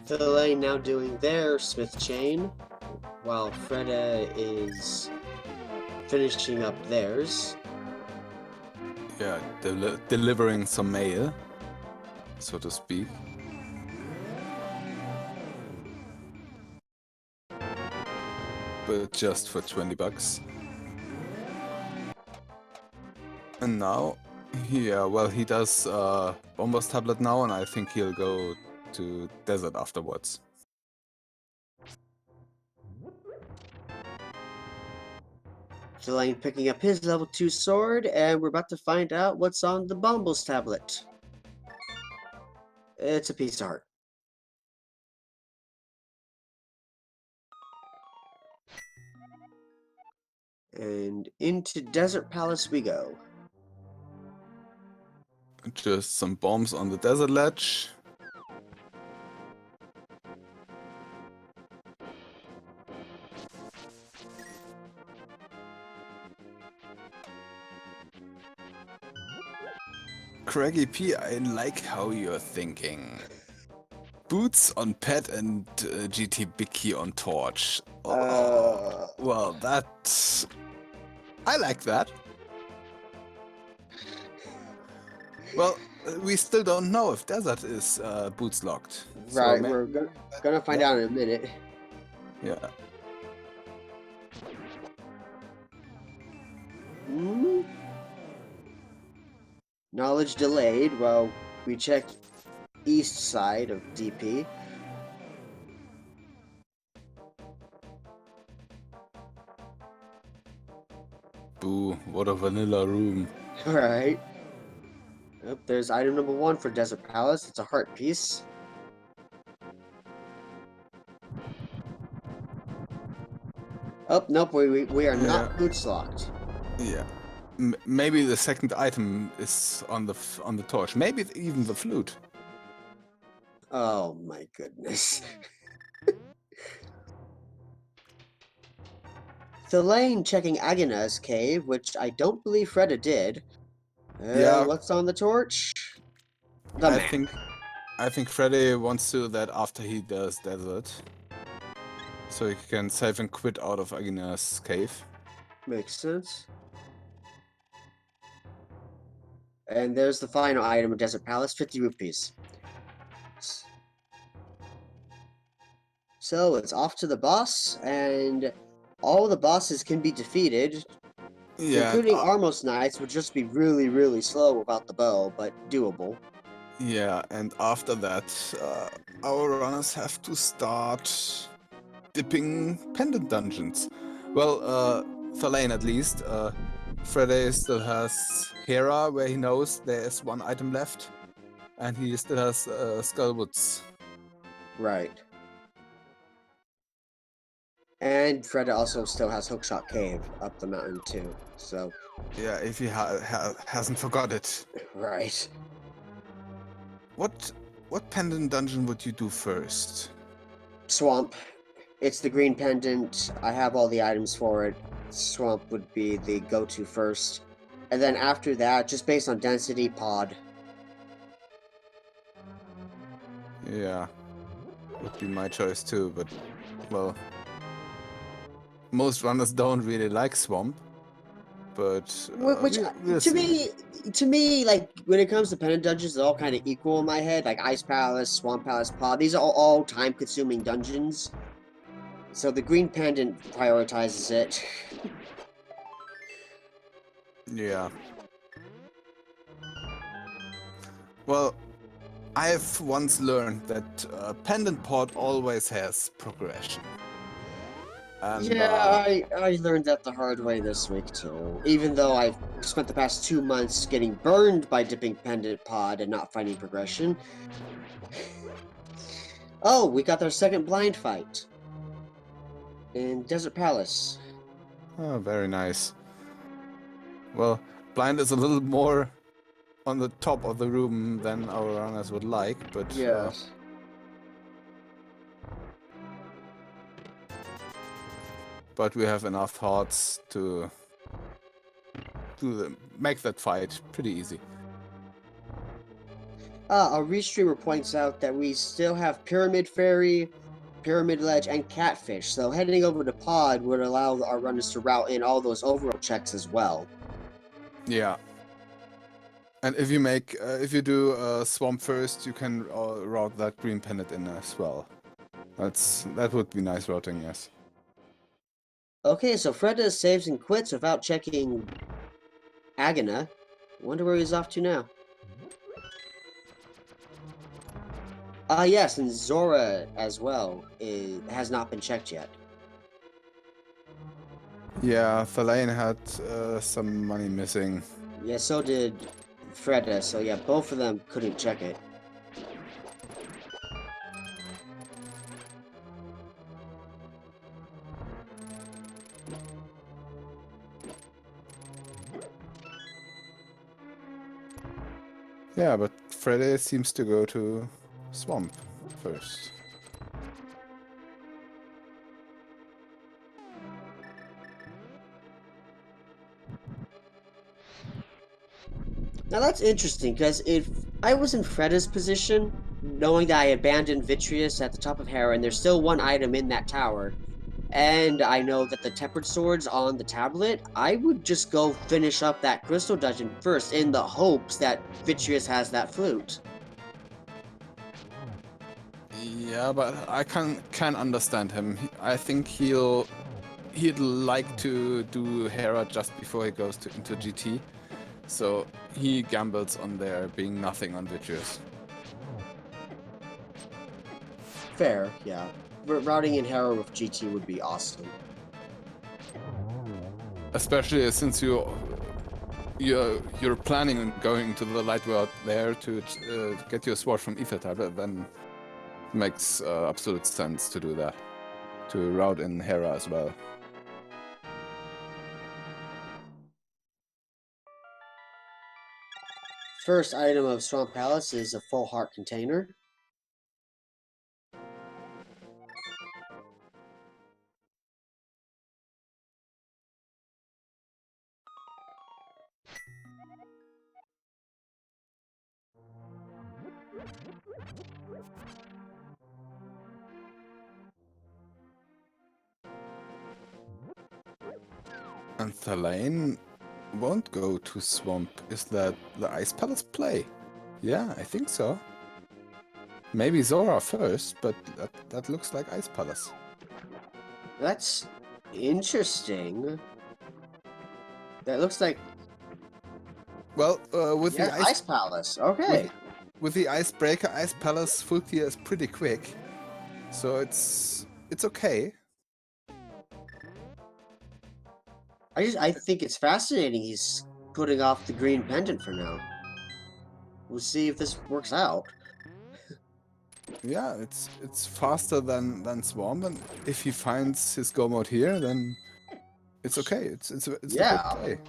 Thalane now doing their Smith chain, while Freddeh is finishing up theirs. Yeah, delivering some mail, so to speak. But just for 20 bucks. And now, yeah, well, he does Bomber's tablet now, and I think he'll go to Desert afterwards. Thalane picking up his level 2 sword, and we're about to find out what's on the Bumble's tablet. It's a piece of art. And into Desert Palace we go. Just some bombs on the desert ledge. Craggy P, I like how you're thinking. Boots on Pet and GT Bicky on Torch. Oh, well, that... I like that. Well, we still don't know if desert is boots locked. Right, So we're gonna find out in a minute. Yeah. Hmm? Knowledge delayed while we check east side of DP. Boo! What a vanilla room. Alright. Yep, there's item number 1 for Desert Palace. It's a heart piece. Oh, nope, we are not boots locked. Yeah. Maybe the second item is on the torch. Maybe even the flute. Oh my goodness. Thalane checking Agana's cave, which I don't believe Freddeh did. Yeah. What's on the torch? The I map. think Freddeh wants to do that after he does desert. So he can save and quit out of Agina's cave. Makes sense. And there's the final item of Desert Palace, 50 rupees. So it's off to the boss, and all the bosses can be defeated, Yeah. including Armos Knights, would just be really, really slow without the bow, but doable. Yeah, and after that, our runners have to start dipping pendant dungeons. Well, Thalane at least. Freddeh still has Hera, where he knows there is one item left, and he still has Skullwoods. Right. And Freddeh also still has Hookshot Cave up the mountain too, so... Yeah, if he hasn't forgot it. Right. What pendant dungeon would you do first? Swamp. It's the green pendant. I have all the items for it. Swamp would be the go-to first. And then after that, just based on density, pod. Yeah, would be my choice too, but, well... Most runners don't really like Swamp, but... Which, we'll to me, like, when it comes to pendant dungeons, they're all kind of equal in my head. Like, Ice Palace, Swamp Palace, pod. These are all time-consuming dungeons. So the green pendant prioritizes it. Yeah. Well, I've once learned that pendant pod always has progression. And, Yeah, I learned that the hard way this week too. Even though I've spent the past 2 months getting burned by dipping pendant pod and not finding progression. Oh, we got our second blind fight in Desert Palace. Oh, very nice. Well, blind is a little more on the top of the room than our runners would like, but... Yes. But we have enough hearts to make that fight pretty easy. Our restreamer points out that we still have Pyramid Fairy, Pyramid Ledge, and Catfish, so heading over to Pod would allow our runners to route in all those overall checks as well. Yeah. And if you do Swamp first, you can route that green pendant in as well. That would be nice routing, yes. Okay, so Freddeh saves and quits without checking Agana. Wonder where he's off to now. Yes, and Zora as well has not been checked yet. Yeah, Thalane had some money missing. Yeah, so did Freddeh, so yeah, both of them couldn't check it. Yeah, but Freddeh seems to go to Swamp first. Now that's interesting, because if I was in Freddah's position, knowing that I abandoned Vitreous at the top of Hera, and there's still one item in that tower, and I know that the tempered sword's on the tablet, I would just go finish up that crystal dungeon first in the hopes that Vitreous has that flute. Yeah, but I can understand him. I think he'd like to do Hera just before he goes into GT, so he gambles on there being nothing on Vitreous. Fair, yeah. Routing in Hera with GT would be awesome. Especially since you're planning on going to the light world there to get your sword from Ether type, then it makes absolute sense to do that. To route in Hera as well. First item of Swamp Palace is a full heart container. And Thalane won't go to Swamp. Is that the Ice Palace play? Yeah, I think so. Maybe Zora first, but that looks like Ice Palace. That's interesting. That looks like... Well, with yeah, the Ice Palace. Okay. with the Icebreaker, Ice Palace full clear is pretty quick, so it's okay. I think it's fascinating he's putting off the green pendant for now. We'll see if this works out. Yeah, it's faster than Swarm, and if he finds his go mode here, then it's okay. It's a Yeah. good play.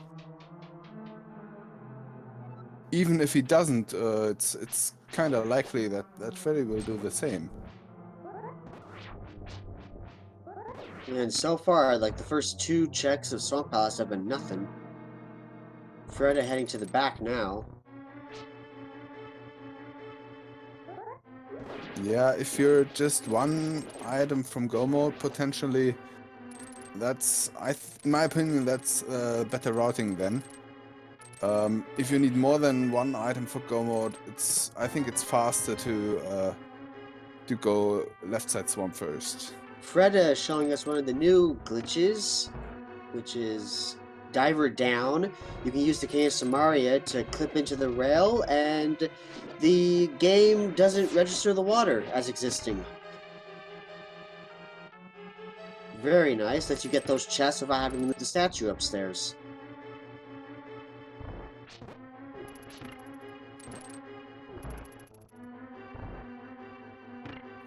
Even if he doesn't, it's kind of likely that Freddeh will do the same. And so far, like, the first two checks of Swamp Palace have been nothing. Freddeh heading to the back now. Yeah, if you're just one item from go mode, potentially, that's in my opinion, that's better routing then. If you need more than one item for go mode, I think it's faster to go left side swamp first. Freddeh is showing us one of the new glitches, which is Diver Down. You can use the Cane of Samaria to clip into the rail, and the game doesn't register the water as existing. Very nice. Lets you get those chests without having to move the statue upstairs.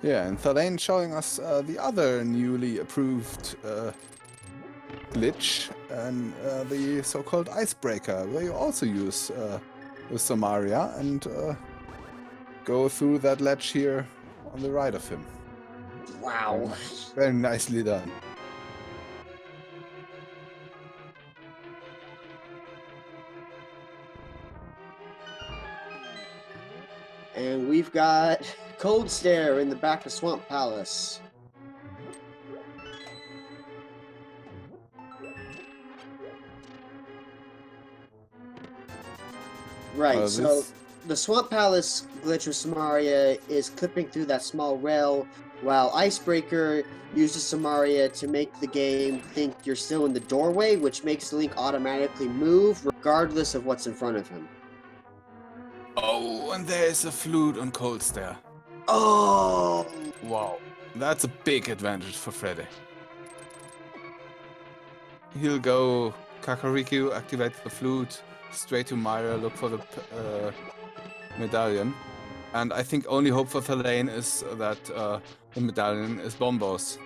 Yeah, and Thalane showing us the other newly approved glitch, and the so-called Icebreaker, where you also use the Samaria and go through that ledge here on the right of him. Wow. Very nicely done. And we've got Cold Stare in the back of Swamp Palace. Right, so the Swamp Palace glitch with Samaria is clipping through that small rail, while Icebreaker uses Samaria to make the game think you're still in the doorway, which makes Link automatically move regardless of what's in front of him. Oh, and there's a flute on Cold Stare. Oh! Wow, that's a big advantage for Freddeh. He'll go Kakariko, activate the flute, straight to Myra, look for the medallion. And I think only hope for Thalane is that the medallion is Bombos.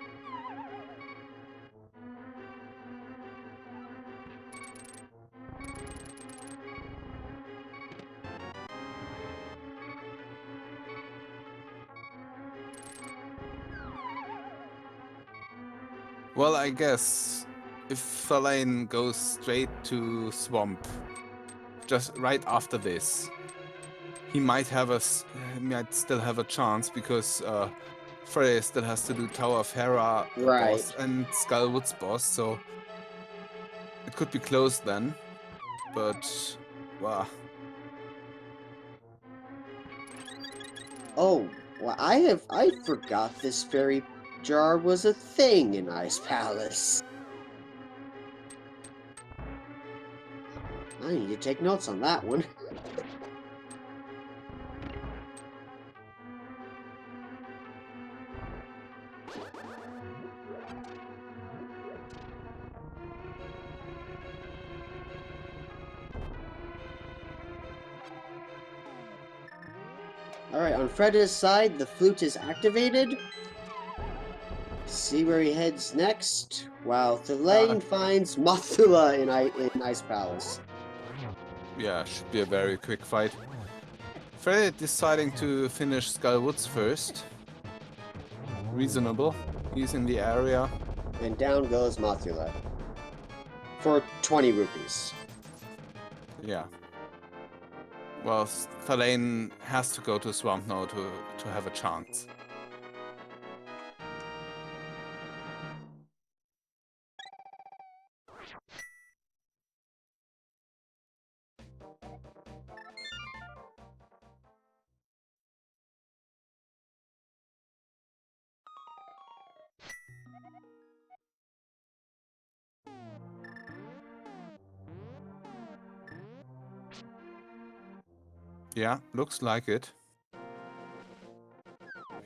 Well, I guess if Thalane goes straight to Swamp, just right after this, he might still have a chance because Freddeh still has to do Tower of Hera Right. boss and Skullwood's boss, so it could be close then. But wow. Oh, well, I forgot this fairy jar was a thing in Ice Palace. I need to take notes on that one. Alright, on Freddah's side, the flute is activated. See where he heads next, while Thalane finds Mothula in Ice Palace. Yeah, should be a very quick fight. Freddeh deciding to finish Skullwoods first. Reasonable. He's in the area. And down goes Mothula. For 20 rupees. Yeah. Well, Thalane has to go to Swamp now to have a chance. Yeah, looks like it.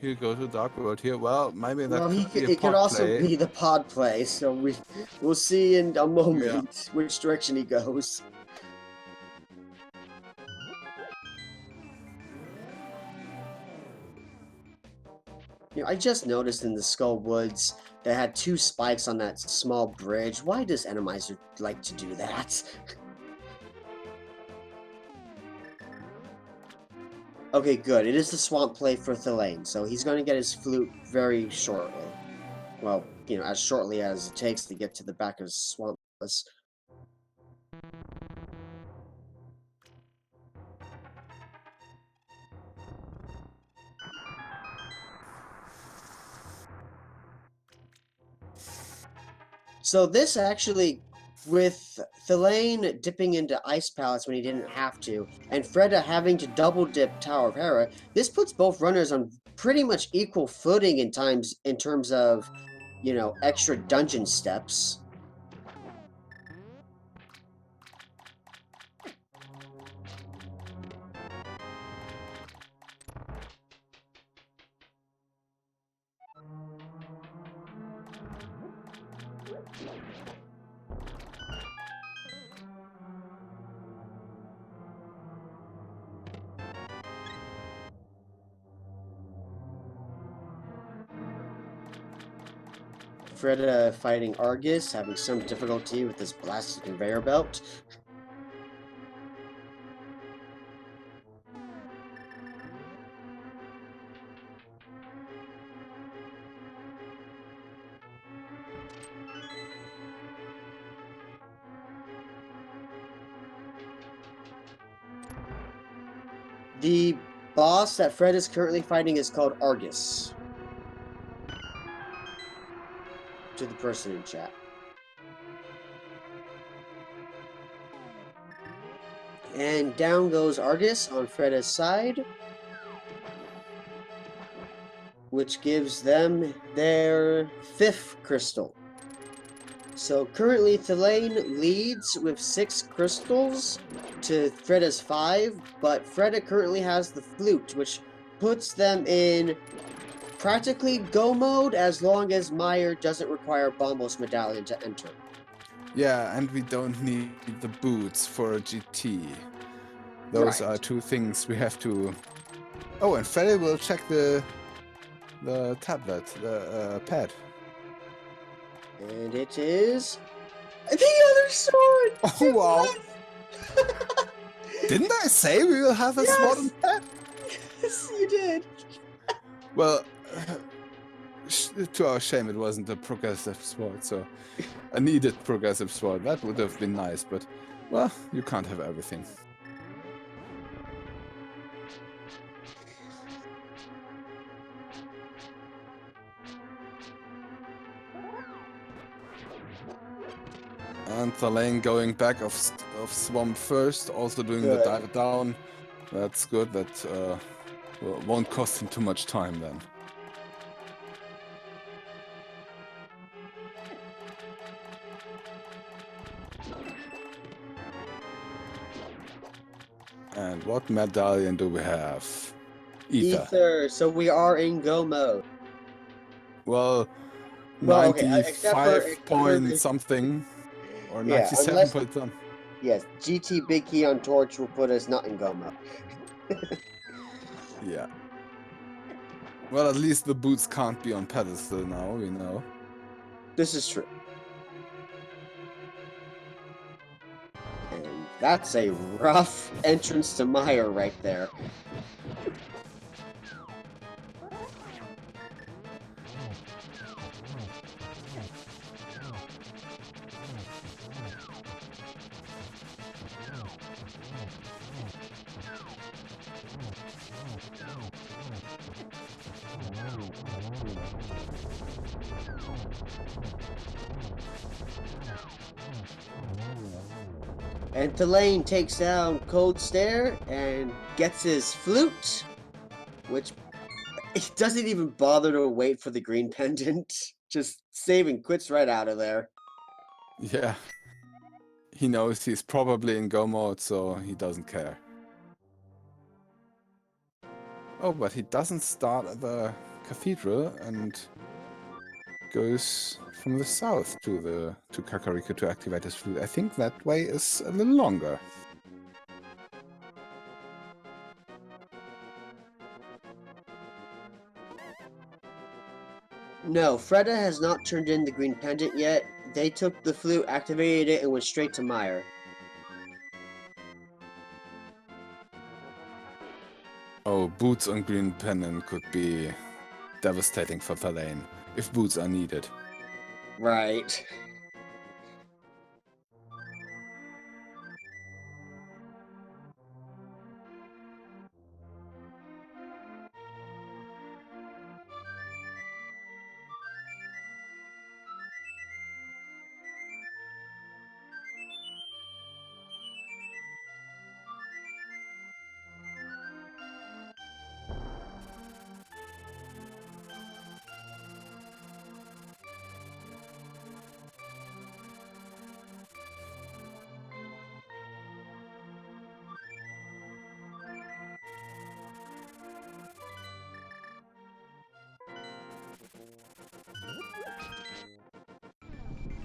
He'll go to Dark World here. Well, maybe that could be a it could pod also play. be the pod play, so we'll see in a moment which direction he goes. You know, I just noticed in the Skull Woods they had 2 spikes on that small bridge. Why does Randomizer like to do that? Okay, good. It is the swamp play for Thalane, so he's going to get his flute very shortly. Well, you know, as shortly as it takes to get to the back of the swamp. So this actually, with Thalane dipping into Ice Palace when he didn't have to, and Freddeh having to double dip Tower of Hera, this puts both runners on pretty much equal footing in terms of, you know, extra dungeon steps. Freddeh fighting Argus, having some difficulty with this blasted conveyor belt. The boss that Fred is currently fighting is called Argus. To the person in chat. And down goes Argus on Freddah's side, which gives them their 5th crystal. So currently Thalane leads with 6 crystals to Freddah's 5, but Freddeh currently has the flute, which puts them in practically go mode as long as Meyer doesn't require Bombos Medallion to enter. Yeah, and we don't need the boots for a GT. Those are 2 things we have to... Oh, and Freddeh will check the tablet, the pad. And it is... the other sword! Oh, wow! Didn't I say we will have a sword and pad? Yes, you did! Well, to our shame, it wasn't a progressive sword, so... a needed progressive sword. That would have been nice, but... well, you can't have everything. And thalane going back of swamp first, also doing Good. the dive down. That's good. That won't cost him too much time then. And what medallion do we have? Ether. So we are in go mode. Well, Okay, except for 95 point the, something. Or yeah, 97 unless point something. yes, GT Big Key on Torch will put us not in go mode. Yeah. Well, at least the boots can't be on pedestal now, we know. This is true. And that's a rough entrance to Mire right there. And thalane takes down Cold Stare and gets his flute, which it doesn't even bother to wait for the green pendant. Just saving quits right out of there. Yeah. He knows he's probably in go mode, so he doesn't care. Oh, but he doesn't start at the cathedral and goes from the south to Kakariko to activate his flute. I think that way is a little longer. No, Freddeh has not turned in the green pendant yet. They took the flute, activated it, and went straight to Mire. Oh, boots on green pendant could be devastating for thalane, if boots are needed. Right.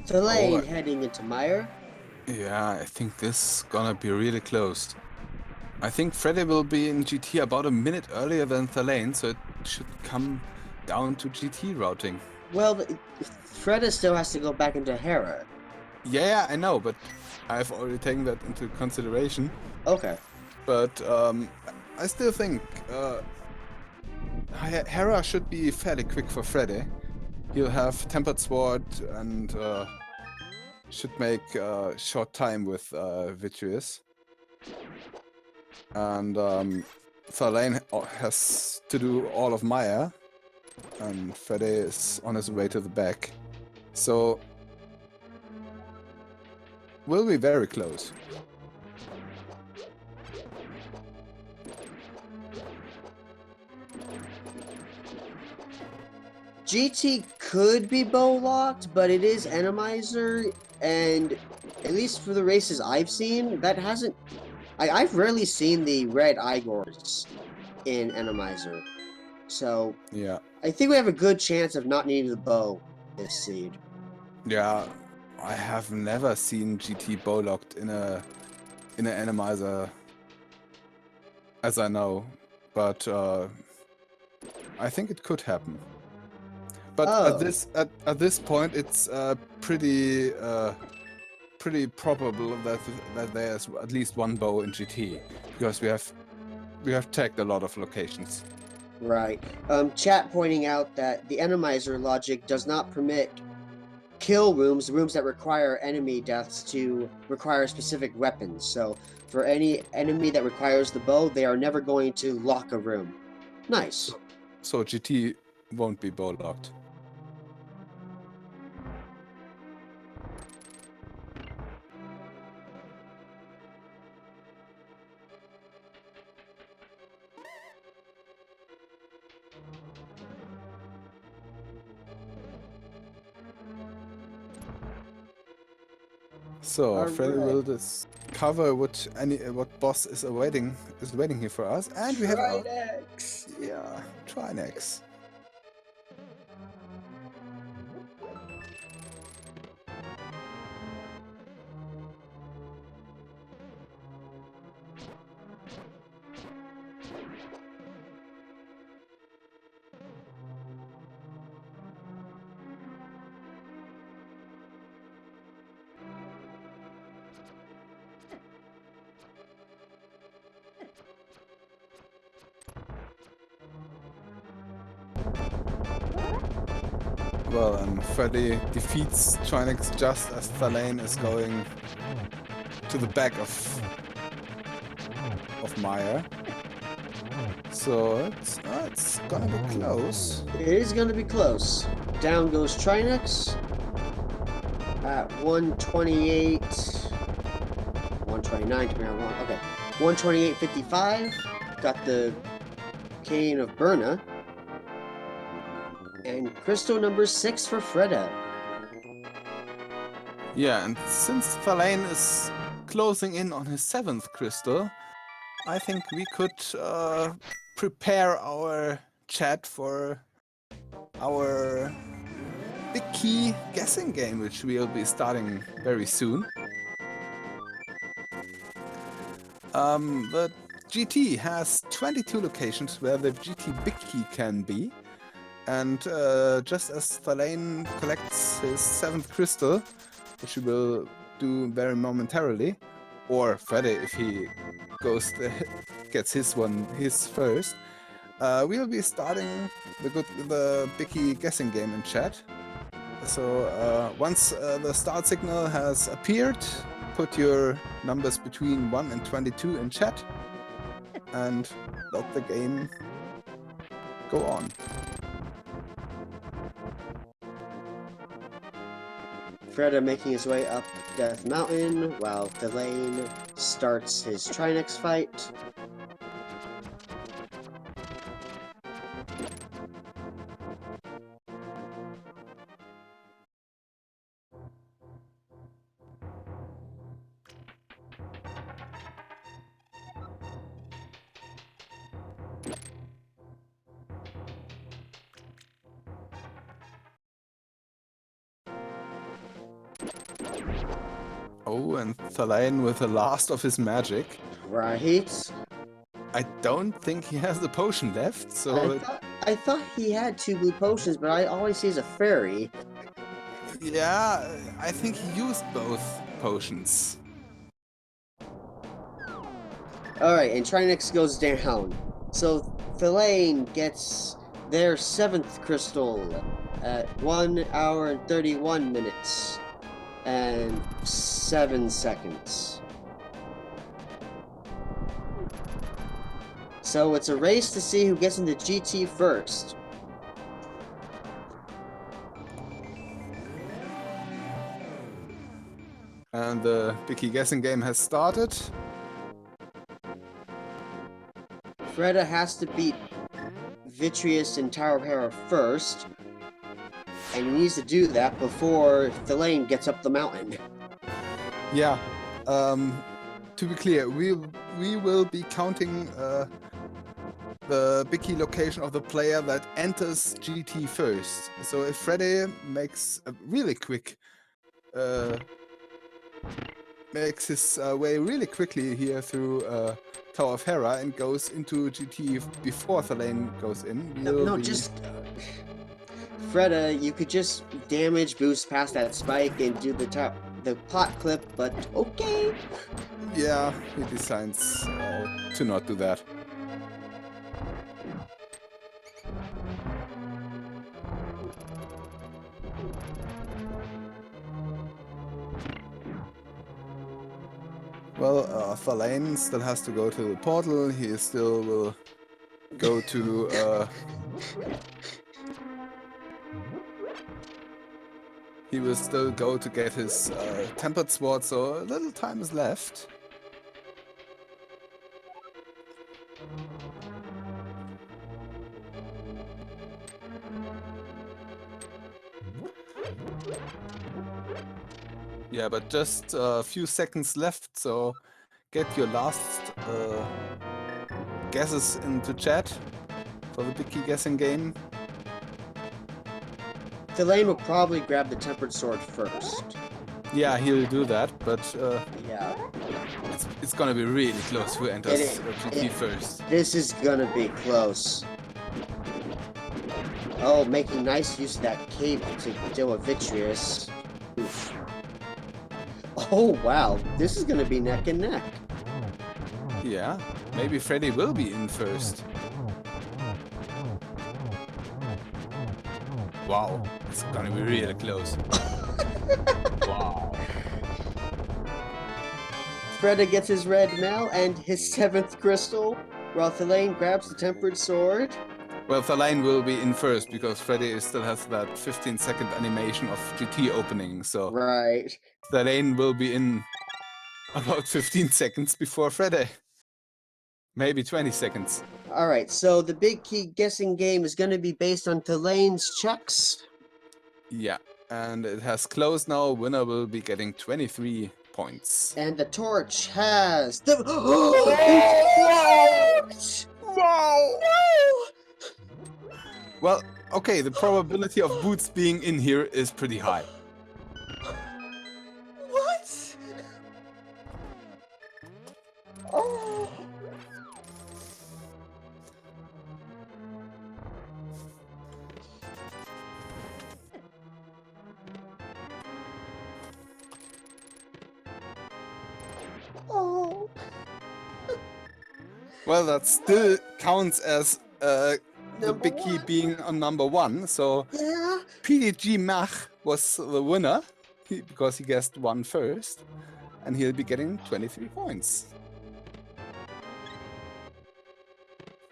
Thalane heading into Mire. Yeah, I think this is gonna be really close. I think Freddeh will be in GT about a minute earlier than thalane, so it should come down to GT routing. Well, Freddeh still has to go back into Hera. Yeah, I know, but I've already taken that into consideration. Okay. But I still think Hera should be fairly quick for Freddeh. He'll have Tempered Sword and should make short time with Vitreous. And thalane has to do all of Maya, and Freddeh is on his way to the back. So we'll be very close. GT could be bow locked, but it is Randomizer, and at least for the races I've seen, that hasn't. I've rarely seen the red Igors in Randomizer, so Yeah. I think we have a good chance of not needing the bow this seed. Yeah, I have never seen GT bow locked in a Randomizer, as I know, but I think it could happen. But at this point, it's pretty probable that there's at least one bow in GT, because we have tagged a lot of locations. Right. Chat pointing out that the Randomizer logic does not permit kill rooms that require enemy deaths, to require specific weapons. So for any enemy that requires the bow, they are never going to lock a room. Nice. So GT won't be bow locked. So Freddeh Alright. will discover what boss is waiting here for us, and we have our Trinex. Well, and Freddeh defeats Trinex just as Thalane is going to the back of Maya. So it's gonna be close. It is gonna be close. Down goes Trinex at 128, 129 to be wrong. Okay, 128.55. Got the cane of Berna. And crystal number 6 for Freddeh. Yeah, and since Thalane is closing in on his 7th crystal, I think we could prepare our chat for our big key guessing game, which we'll be starting very soon. The GT has 22 locations where the GT big key can be. And just as Thalane collects his 7th crystal, which he will do very momentarily, or Freddeh if he gets his first, we'll be starting the big key guessing game in chat. So once the start signal has appeared, put your numbers between 1 and 22 in chat, and let the game go on. Freddeh making his way up Death Mountain while Thalane starts his Trinex fight. Oh, and Thalane with the last of his magic. Right. I don't think he has the potion left, so... I thought he had 2 blue potions, but I always see as a fairy. Yeah, I think he used both potions. Alright, and Trinex goes down. So Thalane gets their 7th crystal at 1 hour and 31 minutes and 7 seconds. So it's a race to see who gets into GT first. And the big key guessing game has started. Freddeh has to beat Vitreous and Tower of Hera first, and he needs to do that before Thalane gets up the mountain. Yeah, to be clear, we will be counting the big key location of the player that enters GT first. So if Freddeh makes a really quick makes his way really quickly here through Tower of Hera and goes into GT before Thalane goes in. Just Freddeh, you could just damage boost past that spike and do the pot clip, but okay. Yeah, he decides to not do that. Well, Thalane still has to go to the portal. He still will go to... he will still go to get his tempered sword, so a little time is left. Yeah, but just a few seconds left, so get your last guesses into chat for the big key guessing game. Thalane will probably grab the tempered sword first. Yeah, he'll do that, but Yeah. it's gonna be really close who enters GT first. This is gonna be close. Oh, making nice use of that cape to deal with Vitreous. Oof. Oh, wow. This is gonna be neck and neck. Yeah, maybe Freddeh will be in first. Wow, it's gonna be really close. Wow. Freddeh gets his red mail and his 7th crystal, while Thalane grabs the tempered sword. Well, thalane will be in first because Freddeh still has that 15-second animation of GT opening, so Right. thalane will be in about 15 seconds before Freddeh. Maybe 20 seconds. Alright, so the big key guessing game is gonna be based on Thalane's checks. Yeah, and it has closed now. Winner will be getting 23 points. And the torch has the Wow! Well, okay, the probability of Boots being in here is pretty high. What? Oh. Oh. Well, that still counts as the Number big key one. being on number 1. So Yeah. PDG Mach was the winner because he guessed 1 first, and he'll be getting 23 points.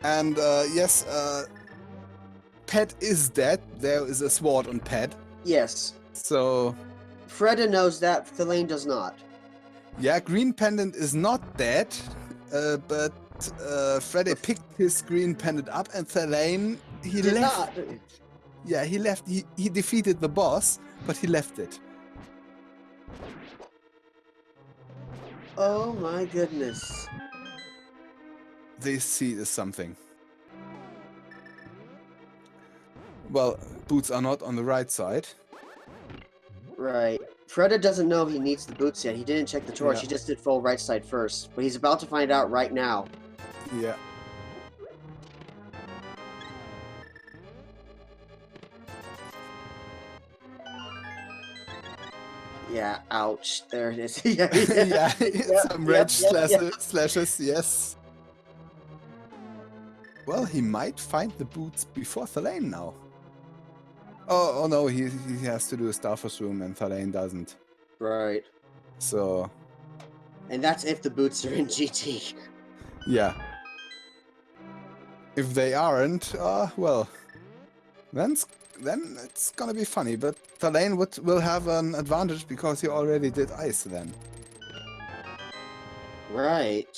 And yes, Pet is dead. There is a sword on Pet. Yes. So Freddeh knows that, Thalane does not. yeah, Green Pendant is not dead, but Freddeh picked his Green Pendant up, and Thalane, he Did left. not. Yeah, he left. He defeated the boss, but he left it. Oh my goodness. This seed is something. Well, boots are not on the right side. Right. Freddeh doesn't know he needs the boots yet. He didn't check the torch. Yeah. He just did full right side first. But he's about to find out right now. Yeah. Yeah, ouch. There it is. Yeah, Yeah, Yep, some yep, red yep. slashes, yes. Well, he might find the boots before Thalane now. Oh no, he has to do a Starforce room and Thalane doesn't. Right. So And that's if the boots are in GT. yeah. If they aren't, well, then it's gonna be funny. But Thalane will have an advantage because he already did ice then. Right.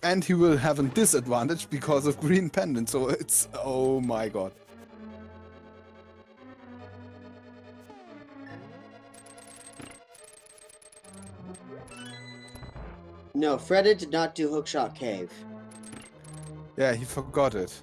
And he will have a disadvantage because of Green Pendant, so it's... oh my god. No, Freddeh did not do Hookshot Cave. Yeah, he forgot it.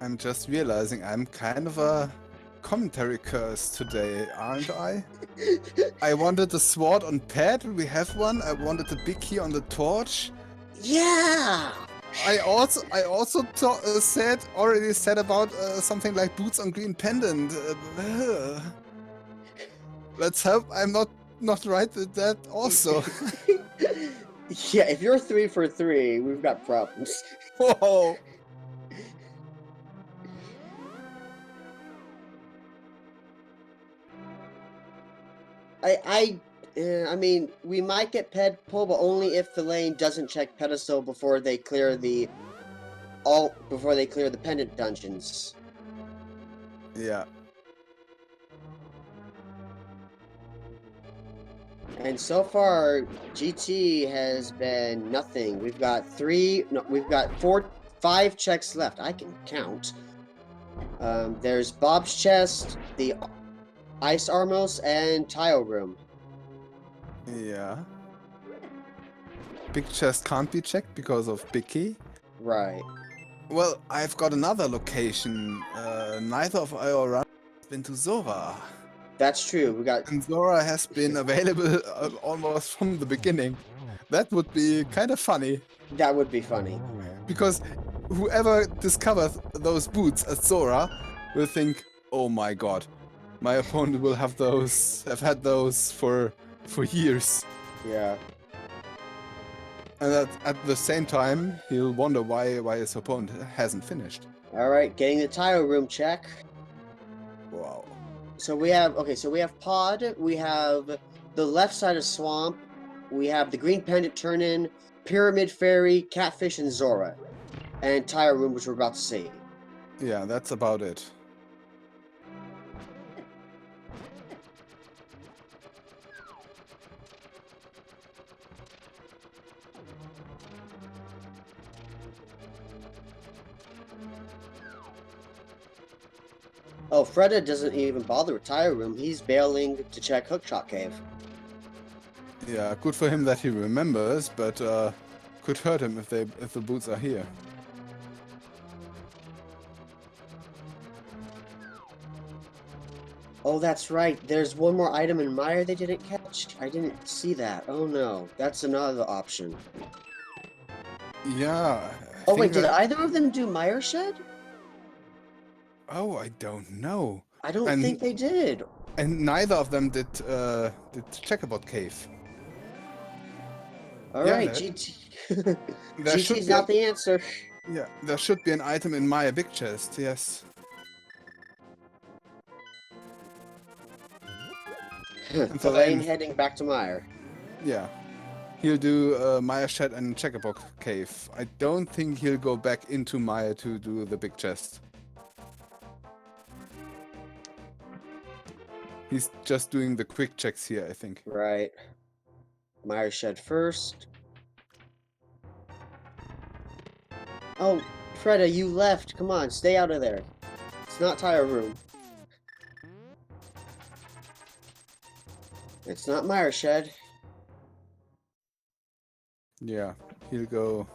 I'm just realizing I'm kind of a commentary curse today, aren't I? I wanted the sword on Pad, we have one. I wanted the big key on the torch. Yeah! I also already said about something like boots on Green Pendant. Let's hope I'm not right with that also. Yeah, if you're 3 for 3, we've got problems. Whoa! I mean, we might get ped pull, but only if the lane doesn't check pedestal before they clear the all before they clear the pendant dungeons. Yeah. And so far, GT has been nothing. We've got five checks left. I can count. There's Bob's chest, the Ice Armos, and Tile Room. Yeah. Big chest can't be checked because of Big Key. Right. Well, I've got another location. Neither of our runners has been to Zora. That's true. We got. And Zora has been available almost from the beginning. That would be kind of funny. That would be funny. Because whoever discovers those boots at Zora will think, oh my god, my opponent will have had those for years. Yeah. And at the same time, he'll wonder why his opponent hasn't finished. All right, getting the Tile Room check. Wow. So we have Pod, we have the left side of Swamp, we have the Green Pendant Turn-In, Pyramid Fairy, Catfish, and Zora. And Tile Room, which we're about to see. Yeah, that's about it. Oh, Freddeh doesn't even bother with Tile Room. He's bailing to check Hookshot Cave. Yeah, good for him that he remembers, but could hurt him if the boots are here. Oh, that's right. There's one more item in Mire they didn't catch. I didn't see that. Oh no, that's another option. Yeah. Oh wait, did either of them do Mire Shed? Oh, I don't know. I don't think they did. And neither of them did Checkerboard Cave. All Yeah, right, GT. GT's not the answer. Yeah, there should be an item in my big chest, yes. Thalane heading back to Mire. Yeah. He'll do Mire Shed and Checkerboard Cave. I don't think he'll go back into Mire to do the big chest. He's just doing the quick checks here, I think. Right. Mire Shed first. Oh, Freddeh, you left. Come on, stay out of there. It's not Tile Room. It's not Mire Shed. Yeah, he'll go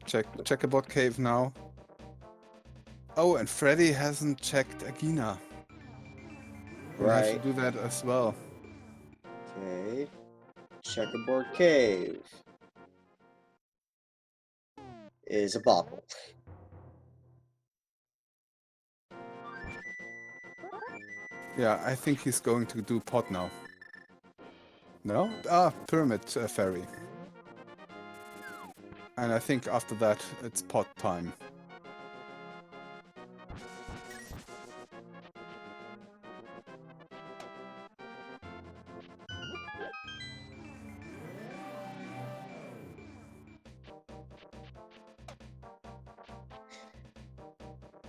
Checkerboard Cave now. Oh, and Freddeh hasn't checked Agina. We'll have to do that as well. Okay. Checkerboard Cave is a bauble. Yeah, I think he's going to do pot now. No? Ah, Pyramid Fairy. And I think after that, it's pot time.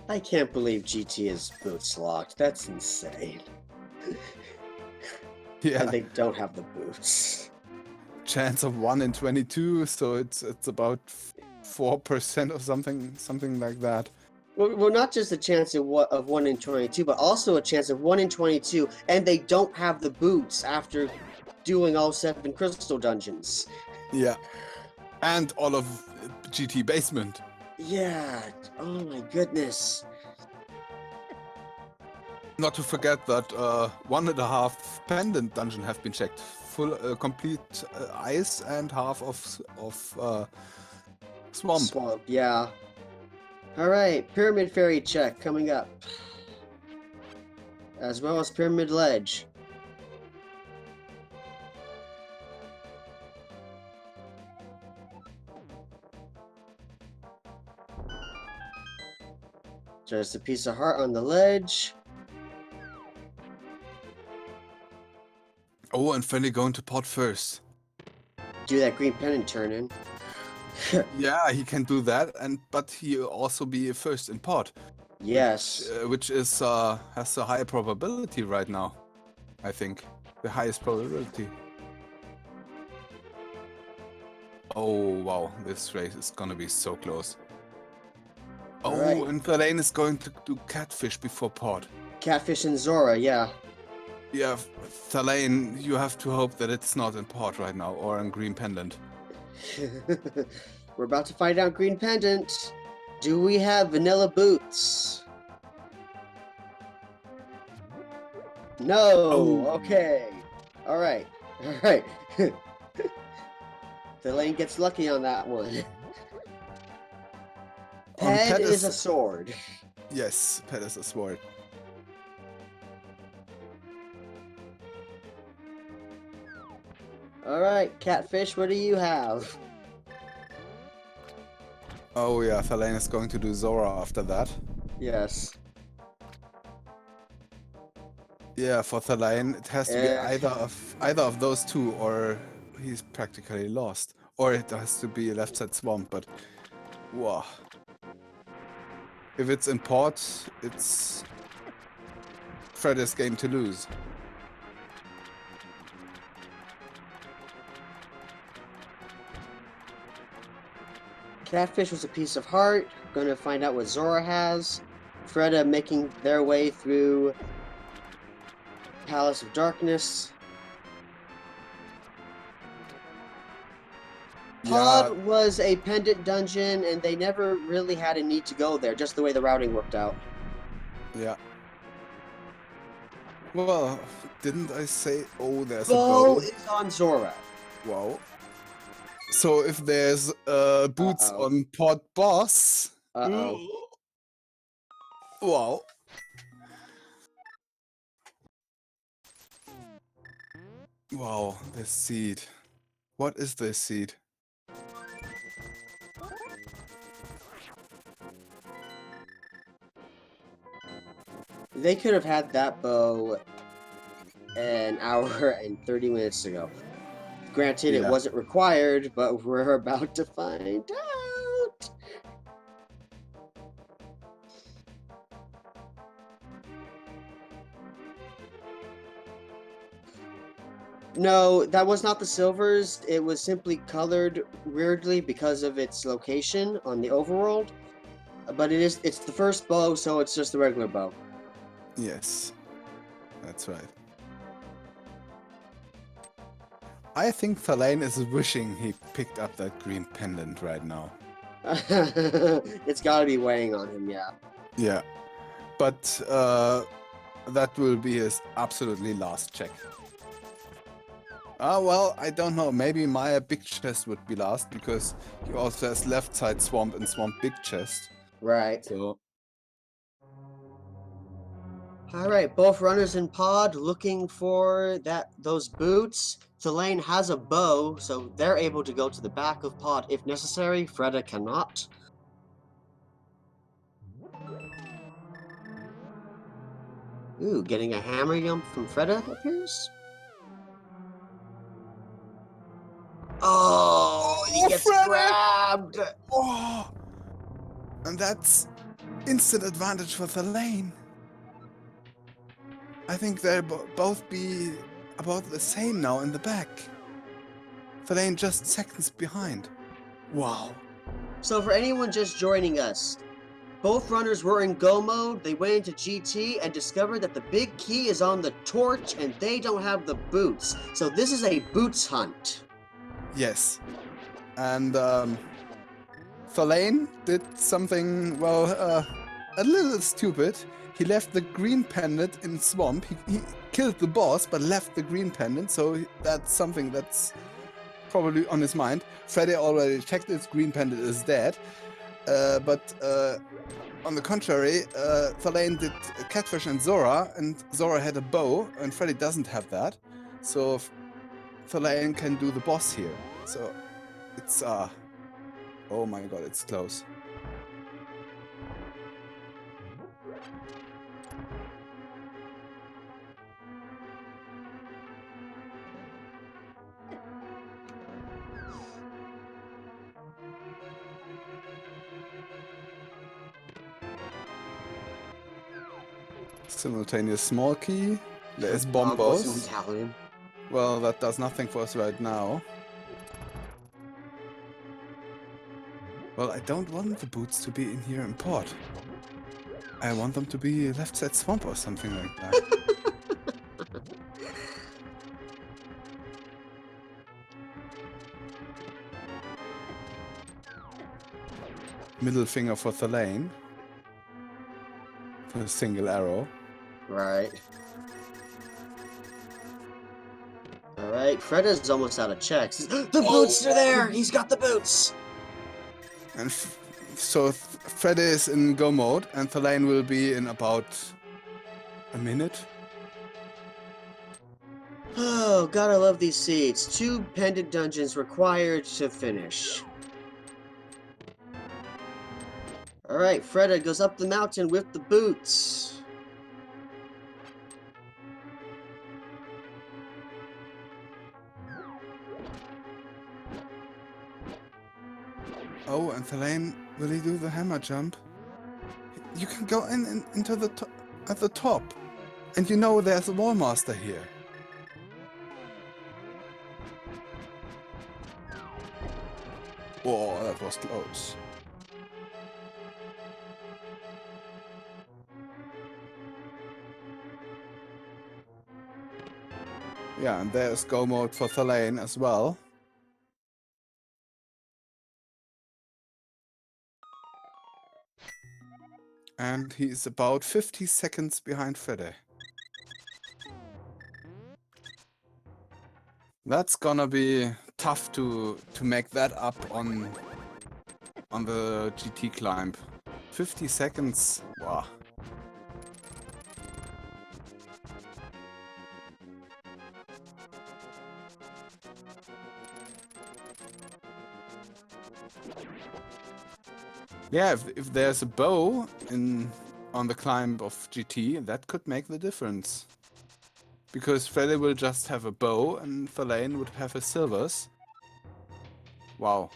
I can't believe GT is boots locked. That's insane. Yeah. And they don't have the boots. Chance of 1 in 22, so it's about 4% or something like that. Well, not just a chance of 1 in 22, but also a chance of 1 in 22, and they don't have the boots after doing all 7 crystal dungeons. Yeah. And all of GT Basement. Yeah. Oh my goodness. Not to forget that 1.5 pendant dungeon have been checked. Full, complete ice and half of swamp. Swamp, yeah. All right, Pyramid Fairy check coming up, as well as Pyramid Ledge. Just a piece of heart on the ledge. Oh, and Freddeh going to pot first. Do that green pendant turn in. Yeah, he can do that, but he also be first in pod. Yes. Which is has a high probability right now. I think the highest probability. Oh wow, this race is gonna be so close. All Oh, right. and Thalane is going to do catfish before pod. Catfish and Zora, yeah. Yeah, Thalane, you have to hope that it's not in pod right now or in green pendant. We're about to find out Green Pendant. Do we have vanilla boots? No. Oh. Okay. All right. All right. The lane gets lucky on that one. On Ped Pet is is a sword. yes, Pet is a sword. All right, Catfish, what do you have? Oh yeah, Thalane is going to do Zora after that. Yes. Yeah, for Thalane, it has to be Uh, either of those two, or he's practically lost. Or it has to be left side swamp. But wow, if it's in port, it's Freddeh's game to lose. Catfish was a piece of heart. Gonna find out what Zora has. Freddeh making their way through Palace of Darkness. Yeah, Pod was a pendant dungeon, and they never really had a need to go there, just the way the routing worked out. yeah. Well, didn't I say? Oh, there's a Bow bow. is on Zora. Wow. So if there's boots Uh-oh. on port boss. Uh-oh. Wow. Wow, this seed. What is this seed? They could have had that bow an hour and 30 minutes ago. Granted, it Yeah. wasn't required, but we're about to find out. No, that was not the silvers. It was simply colored weirdly because of its location on the overworld. But it's the first bow, so it's just the regular bow. Yes. That's right. I think Thalane is wishing he picked up that green pendant right now. It's gotta be weighing on him, yeah. Yeah. But that will be his absolutely last check. Well, I don't know. Maybe Maya Big Chest would be last because he also has left side swamp and swamp big chest. Right. So Alright, both runners in pod looking for those boots. Thalane has a bow, so they're able to go to the back of pod if necessary. Freddeh cannot. Ooh, getting a hammer yump from Freddeh appears. Oh, he gets Freddeh! grabbed! Oh, and that's instant advantage for Thalane. I think they'll both be about the same now in the back. Thalane just seconds behind. Wow. So for anyone just joining us, both runners were in go mode, they went into GT and discovered that the big key is on the torch and they don't have the boots. So this is a boots hunt. Yes. And Thalane did something, well, a little stupid. He left the green pendant in swamp. He killed the boss, but left the green pendant, so that's something that's probably on his mind. Freddeh already checked it, green pendant is dead. But on the contrary, Thalane did Catfish and Zora had a bow, and Freddeh doesn't have that. So Thalane can do the boss here. So it's oh my god, it's close. Simultaneous small key. There's Bombos and bombos. thalane. Well, that does nothing for us right now. Well, I don't want the boots to be in here in port. I want them to be left side swamp or something like that. Middle finger for Thalane. For a single arrow. Right. Alright, Freddah's almost out of checks. The boots are there! He's got the boots! And so Freddeh is in go mode, and Thalane will be in about a minute. Oh, God, I love these seeds. 2 pendant dungeons required to finish. Alright, Freddeh goes up the mountain with the boots. Oh, and Thalane, will he do the hammer jump? You can go into the at the top, and you know there's a wall master here. Oh, that was close. Yeah, and there's go mode for Thalane as well. And he's about 50 seconds behind Freddeh. That's gonna be tough to make that up on the GT climb. 50 seconds, wow. Yeah, if there's a bow on the climb of GT, that could make the difference. Because Freddeh will just have a bow and Thalane would have his silvers. Wow.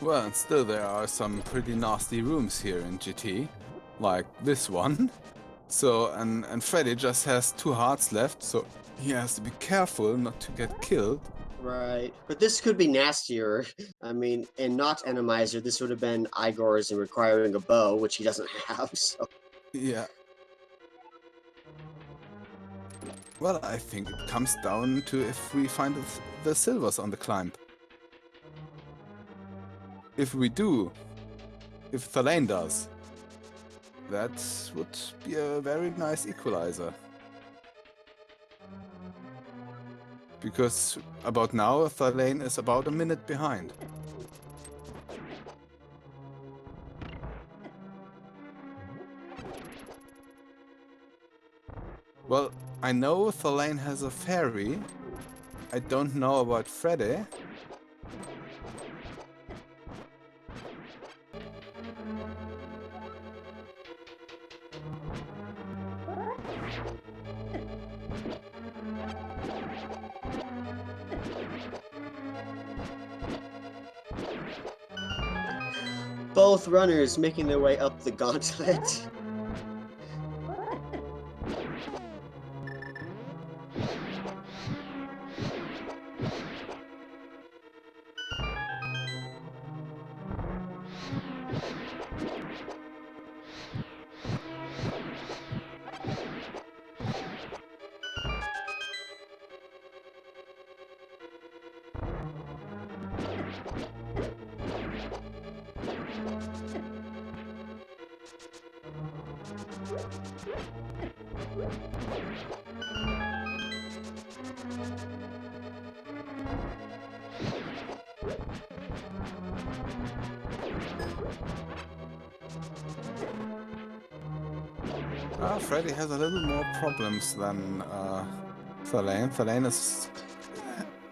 Well, and still there are some pretty nasty rooms here in GT, like this one. So, and Freddeh just has 2 hearts left, so he has to be careful not to get killed. Right. But this could be nastier. I mean, and not Randomizer, this would have been Igor's and requiring a bow, which he doesn't have, so... Yeah. Well, I think it comes down to if we find the silvers on the climb. If we do, if Thalane does, that would be a very nice equalizer. Because about now, Thalane is about a minute behind. Well, I know Thalane has a fairy. I don't know about Freddeh. Both runners making their way up the gauntlet. Freddeh has a little more problems than thalane. Thalane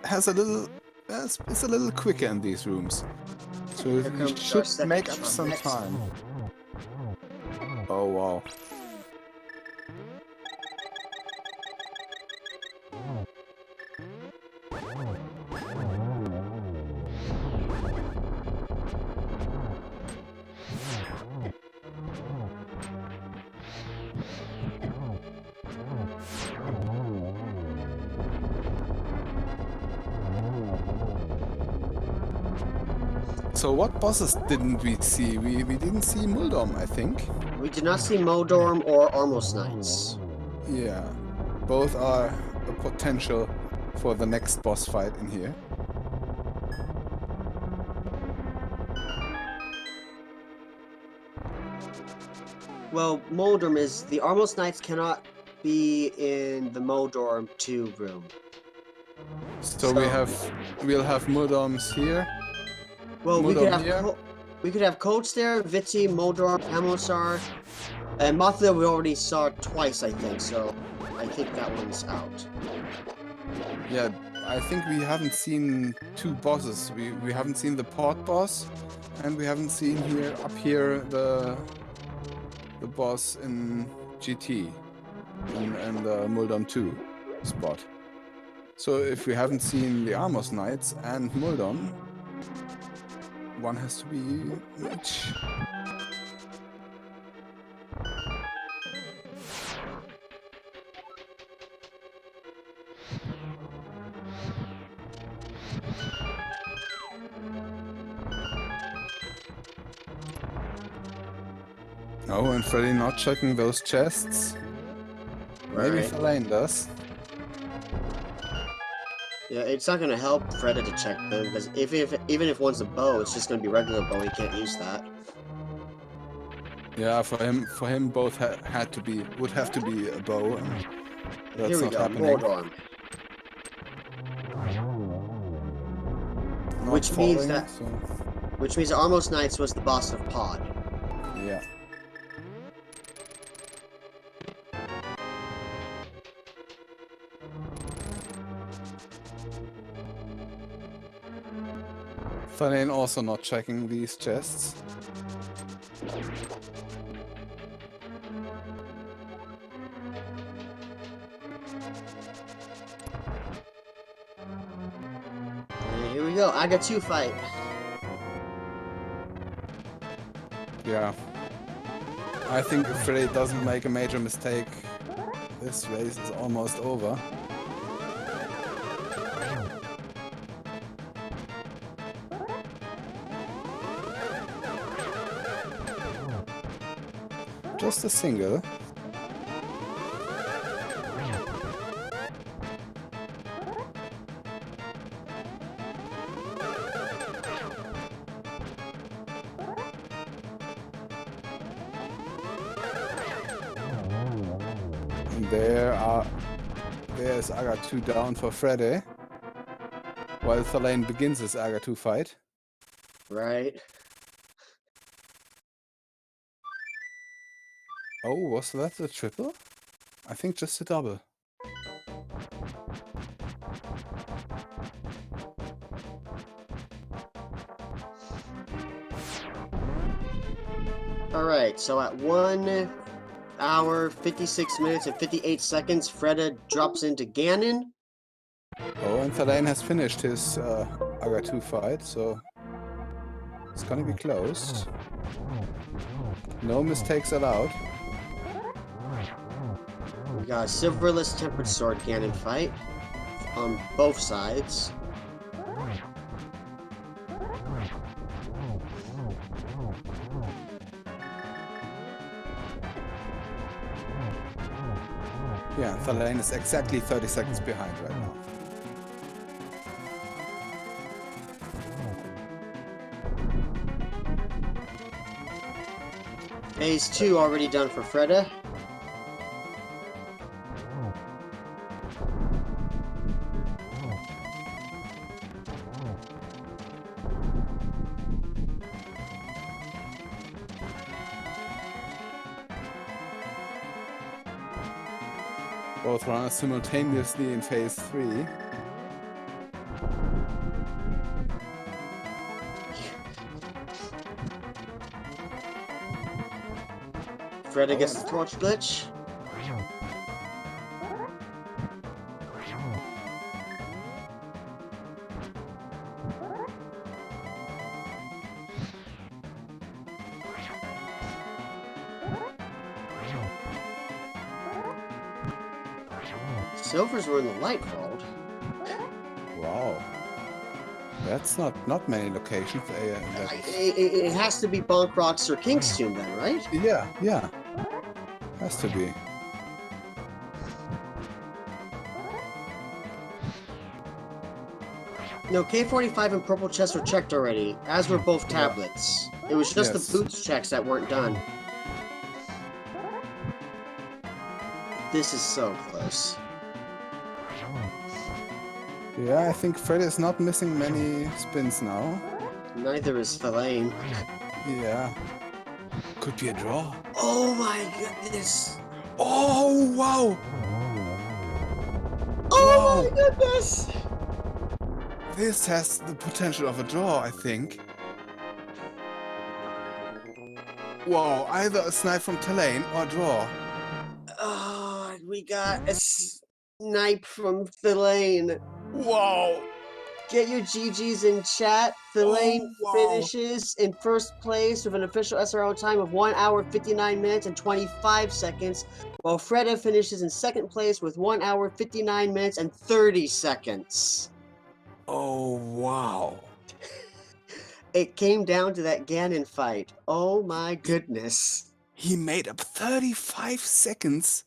has a little is a little quicker in these rooms, so Here he comes our should second make up some trumpet. time. Oh wow! So what bosses didn't we see? We didn't see Muldom, I think. We did not see Modorm or Armos Knights. Yeah, both are a potential for the next boss fight in here. Well, Moldorm is the Armos Knights cannot be in the Modorm 2 room. So we'll have Muldoms here. Well, Muldom here. we could have Cold Stare, Viti, Moldorm, Amosar, and Mothra we already saw twice, I think. So I think that one's out. Yeah, I think we haven't seen two bosses. We haven't seen the port boss, and we haven't seen up here the boss in GT in the Muldom 2 spot. So if we haven't seen the Armos Knights and Muldom, one has to be each. Oh, and Freddeh not checking those chests. Maybe Right. Thalane does. Yeah, it's not gonna help Freddeh to check them because even if one's a bow, it's just gonna be regular bow. He can't use that. Yeah, for him, both would have to be a bow, and that's Here we not go, happening. Moldorm. Not Which means falling, that so, Armos Knights was the boss of Pod. yeah. Thalane also not checking these chests. And here we go, Aga 2 fight. Yeah. I think if Freddeh doesn't make a major mistake, this race is almost over. Just a single. And there's Aga 2 down for Freddeh, while Thalane begins his Aga 2 fight. Right. Oh, was that a triple? I think just a double. Alright, so at 1 hour, 56 minutes, and 58 seconds, Freddeh drops into Ganon. Oh, and Thalane has finished his Aga 2 fight, so it's gonna be close. No mistakes allowed. We got a Silverless Tempered Sword Ganon fight on both sides. Yeah, Thalane is exactly 30 seconds behind right now. Phase 2 already done for Freddeh. Both runners simultaneously in phase 3. Freddeh gets the torch glitch. Silvers were in the light vault. Wow. That's not many locations. It has to be Bonk Rocks or Kingston then, right? Yeah. Has to be. No, K45 and Purple Chest were checked already, as were both tablets. It was just Yes. the boots checks that weren't done. This is so close. Yeah, I think Freddeh is not missing many spins now. Neither is thalane. Yeah. Could be a draw. Oh my goodness! Oh, wow! Oh my goodness! This has the potential of a draw, I think. Wow, either a snipe from thalane or a draw. Oh, we got a snipe from thalane. Wow! Get your GGs in chat. Thalane finishes in first place with an official SRO time of 1 hour 59 minutes and 25 seconds, while Freddeh finishes in second place with 1 hour 59 minutes and 30 seconds. Oh, wow. It came down to that Ganon fight. Oh my goodness. He made up 35 seconds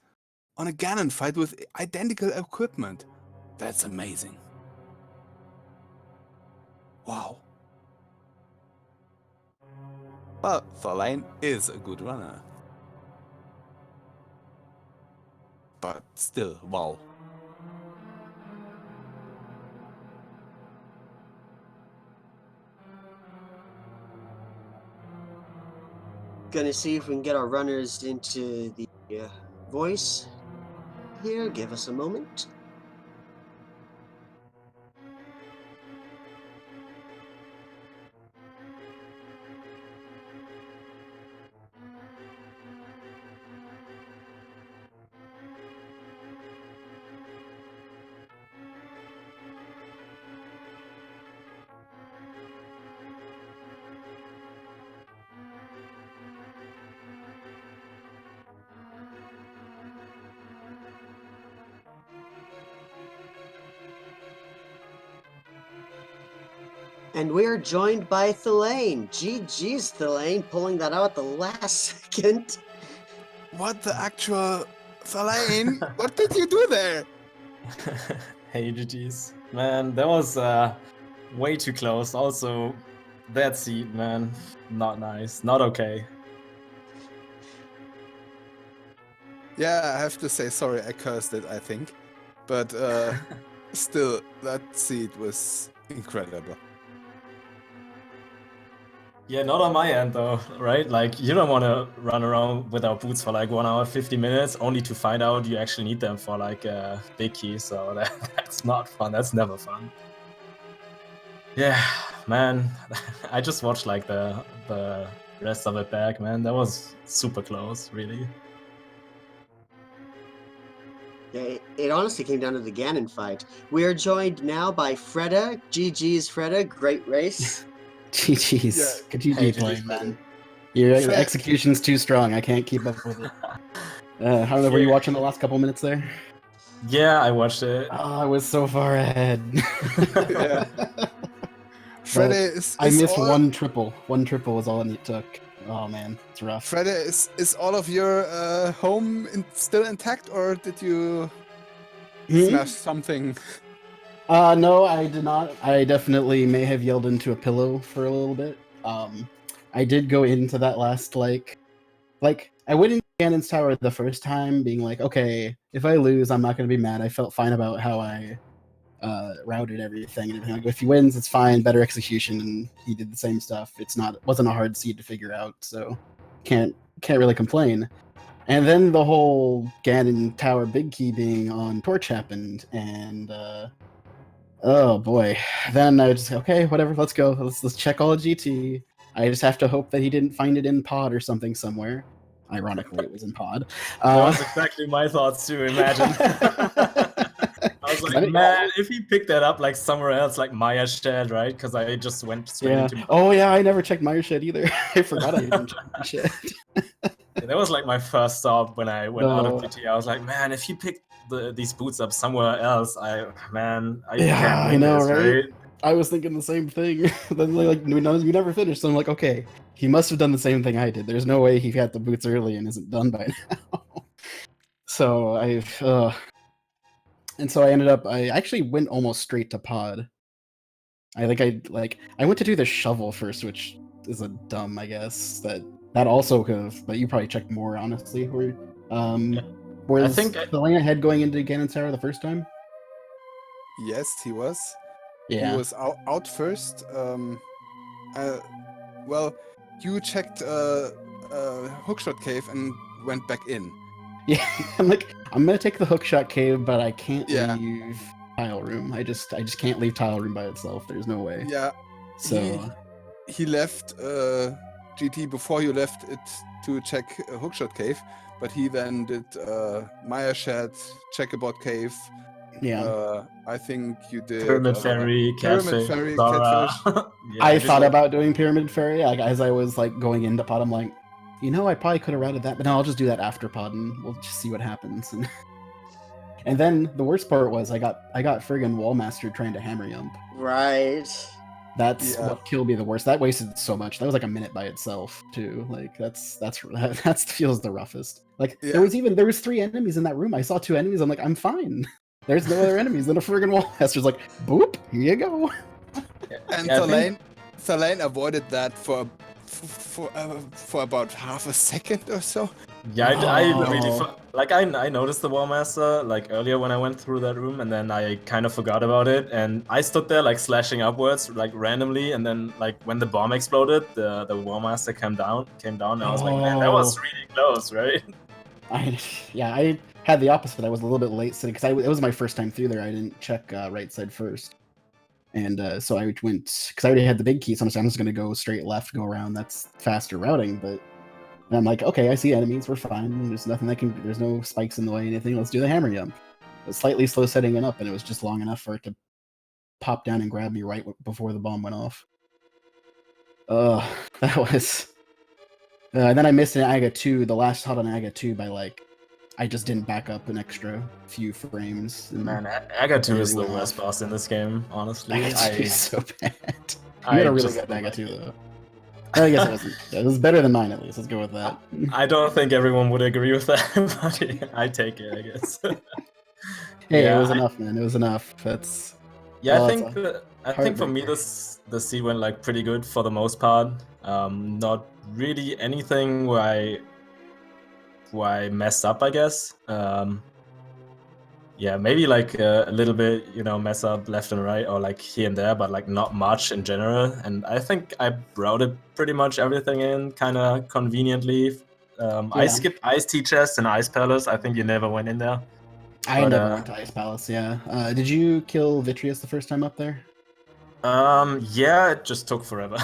on a Ganon fight with identical equipment. That's amazing. Wow. Well, thalane is a good runner. But still, wow. Gonna see if we can get our runners into the voice here. Give us a moment. And we are joined by Thalane. GG's Thalane, pulling that out at the last second. What the actual... Thalane? What did you do there? Hey, GG's. Man, that was way too close. Also, that seat, man, not nice. Not okay. Yeah, I have to say sorry, I cursed it, I think. But still, that seat was incredible. Yeah, not on my end though, right? Like, you don't want to run around without boots for like 1 hour 50 minutes only to find out you actually need them for like a big key. So that's not fun. That's never fun. Yeah, man. I just watched like the rest of it back, man. That was super close, really. Yeah, it honestly came down to the Ganon fight. We are joined now by Freddeh. GG's Freddeh, great race. GG's. Yeah. Continue Hey, playing, GG's, man. Your Fred- execution's too strong. I can't keep up with it. I don't know, were you watching the last couple minutes there? Yeah, I watched it. Oh, I was so far ahead. Yeah. Freddeh is I missed all, one triple. One triple was all it took. Oh man, it's rough. Freddeh, is all of your home still intact, or did you smash something? No, I did not. I definitely may have yelled into a pillow for a little bit. I did go into that last like I went into Ganon's Tower the first time, being like, okay, if I lose, I'm not gonna be mad. I felt fine about how I routed everything and everything. Like, if he wins, it's fine. Better execution, and he did the same stuff. Wasn't a hard seed to figure out, so can't really complain. And then the whole Ganon Tower Big Key being on Torch happened, and oh boy. Then I just okay, whatever, let's go. Let's check all of GT. I just have to hope that he didn't find it in pod or something somewhere. Ironically, it was in pod. That was exactly my thoughts too. Imagine. I was like, man, if he picked that up like somewhere else, like Maya shed, right? Because I just went straight into. Oh yeah, I never checked Maya shed either. I forgot I didn't check Maya shed. Yeah, that was like my first stop when I went out of GT. I was like, man, if he picked these boots up somewhere else, I can't win know, this, right? I was thinking the same thing. Then like we never finished, so I'm like, okay, he must have done the same thing I did. There's no way he got the boots early and isn't done by now. So and so I ended up. I actually went almost straight to pod. I went to do the shovel first, which is a dumb, I guess. That also could have, but you probably checked more honestly. Was I think Thalane ahead going into Ganon's Tower the first time? Yes, he was. Yeah. He was out first. Well, you checked Hookshot Cave and went back in. Yeah, I'm like, I'm gonna take the Hookshot Cave, but I can't Yeah. leave Tile Room. I just can't leave Tile Room by itself. There's no way. Yeah. So he left GT before you left it to check Hookshot Cave, but he then did Maya Shed, Checkerboard Cave. yeah. I think you did Pyramid Fairy, Catfish, Fairy, Zara. Catfish. Yeah, I thought about doing Pyramid Fairy, like as I was like going into pod. I'm like, you know, I probably could have routed that, but no, I'll just do that after pod, and we'll just see what happens. And then the worst part was I got friggin' Wallmaster trying to hammer jump. Right. That's what killed me the worst. That wasted so much. That was like a minute by itself too. Like that feels the roughest. Like there was 3 enemies in that room. I saw 2 enemies. I'm like, I'm fine. There's no other enemies than a friggin' Wallmaster's like, boop, here you go. And Thalane avoided that for about half a second or so. Yeah, I really like I noticed the Wallmaster like earlier when I went through that room, and then I kind of forgot about it, and I stood there like slashing upwards like randomly, and then like when the bomb exploded, the Wallmaster came down, and I was like, man, that was really close, right? I had the opposite. I was a little bit late sitting because it was my first time through there. I didn't check right side first. And so I went, because I already had the big key, so I'm just going to go straight left, go around. That's faster routing, but I'm like, okay, I see enemies, we're fine. There's nothing there's no spikes in the way, anything. Let's do the hammer jump. It was slightly slow setting it up, and it was just long enough for it to pop down and grab me right before the bomb went off. That was... and then I missed an Aga 2, the last shot on Aga 2 by like, I just didn't back up an extra few frames. Man, Aga 2 is the worst boss in this game, honestly. Aga 2 is so bad. You got a really good Aga 2 though. I guess it wasn't. It was better than mine at least. Let's go with that. I don't think everyone would agree with that, but I take it, I guess. Hey, yeah, it was enough, man. It was enough. That's. Yeah, I think for me the seed went like pretty good for the most part. Not really anything where I messed up, I guess. Yeah, maybe like a little bit, mess up left and right, or like here and there, but like not much in general. And I think I routed pretty much everything in kind of conveniently. I skipped Ice Tea Chest and Ice Palace. I think you never went in there. I never went to Ice Palace, yeah. Did you kill Vitreous the first time up there? Yeah, it just took forever.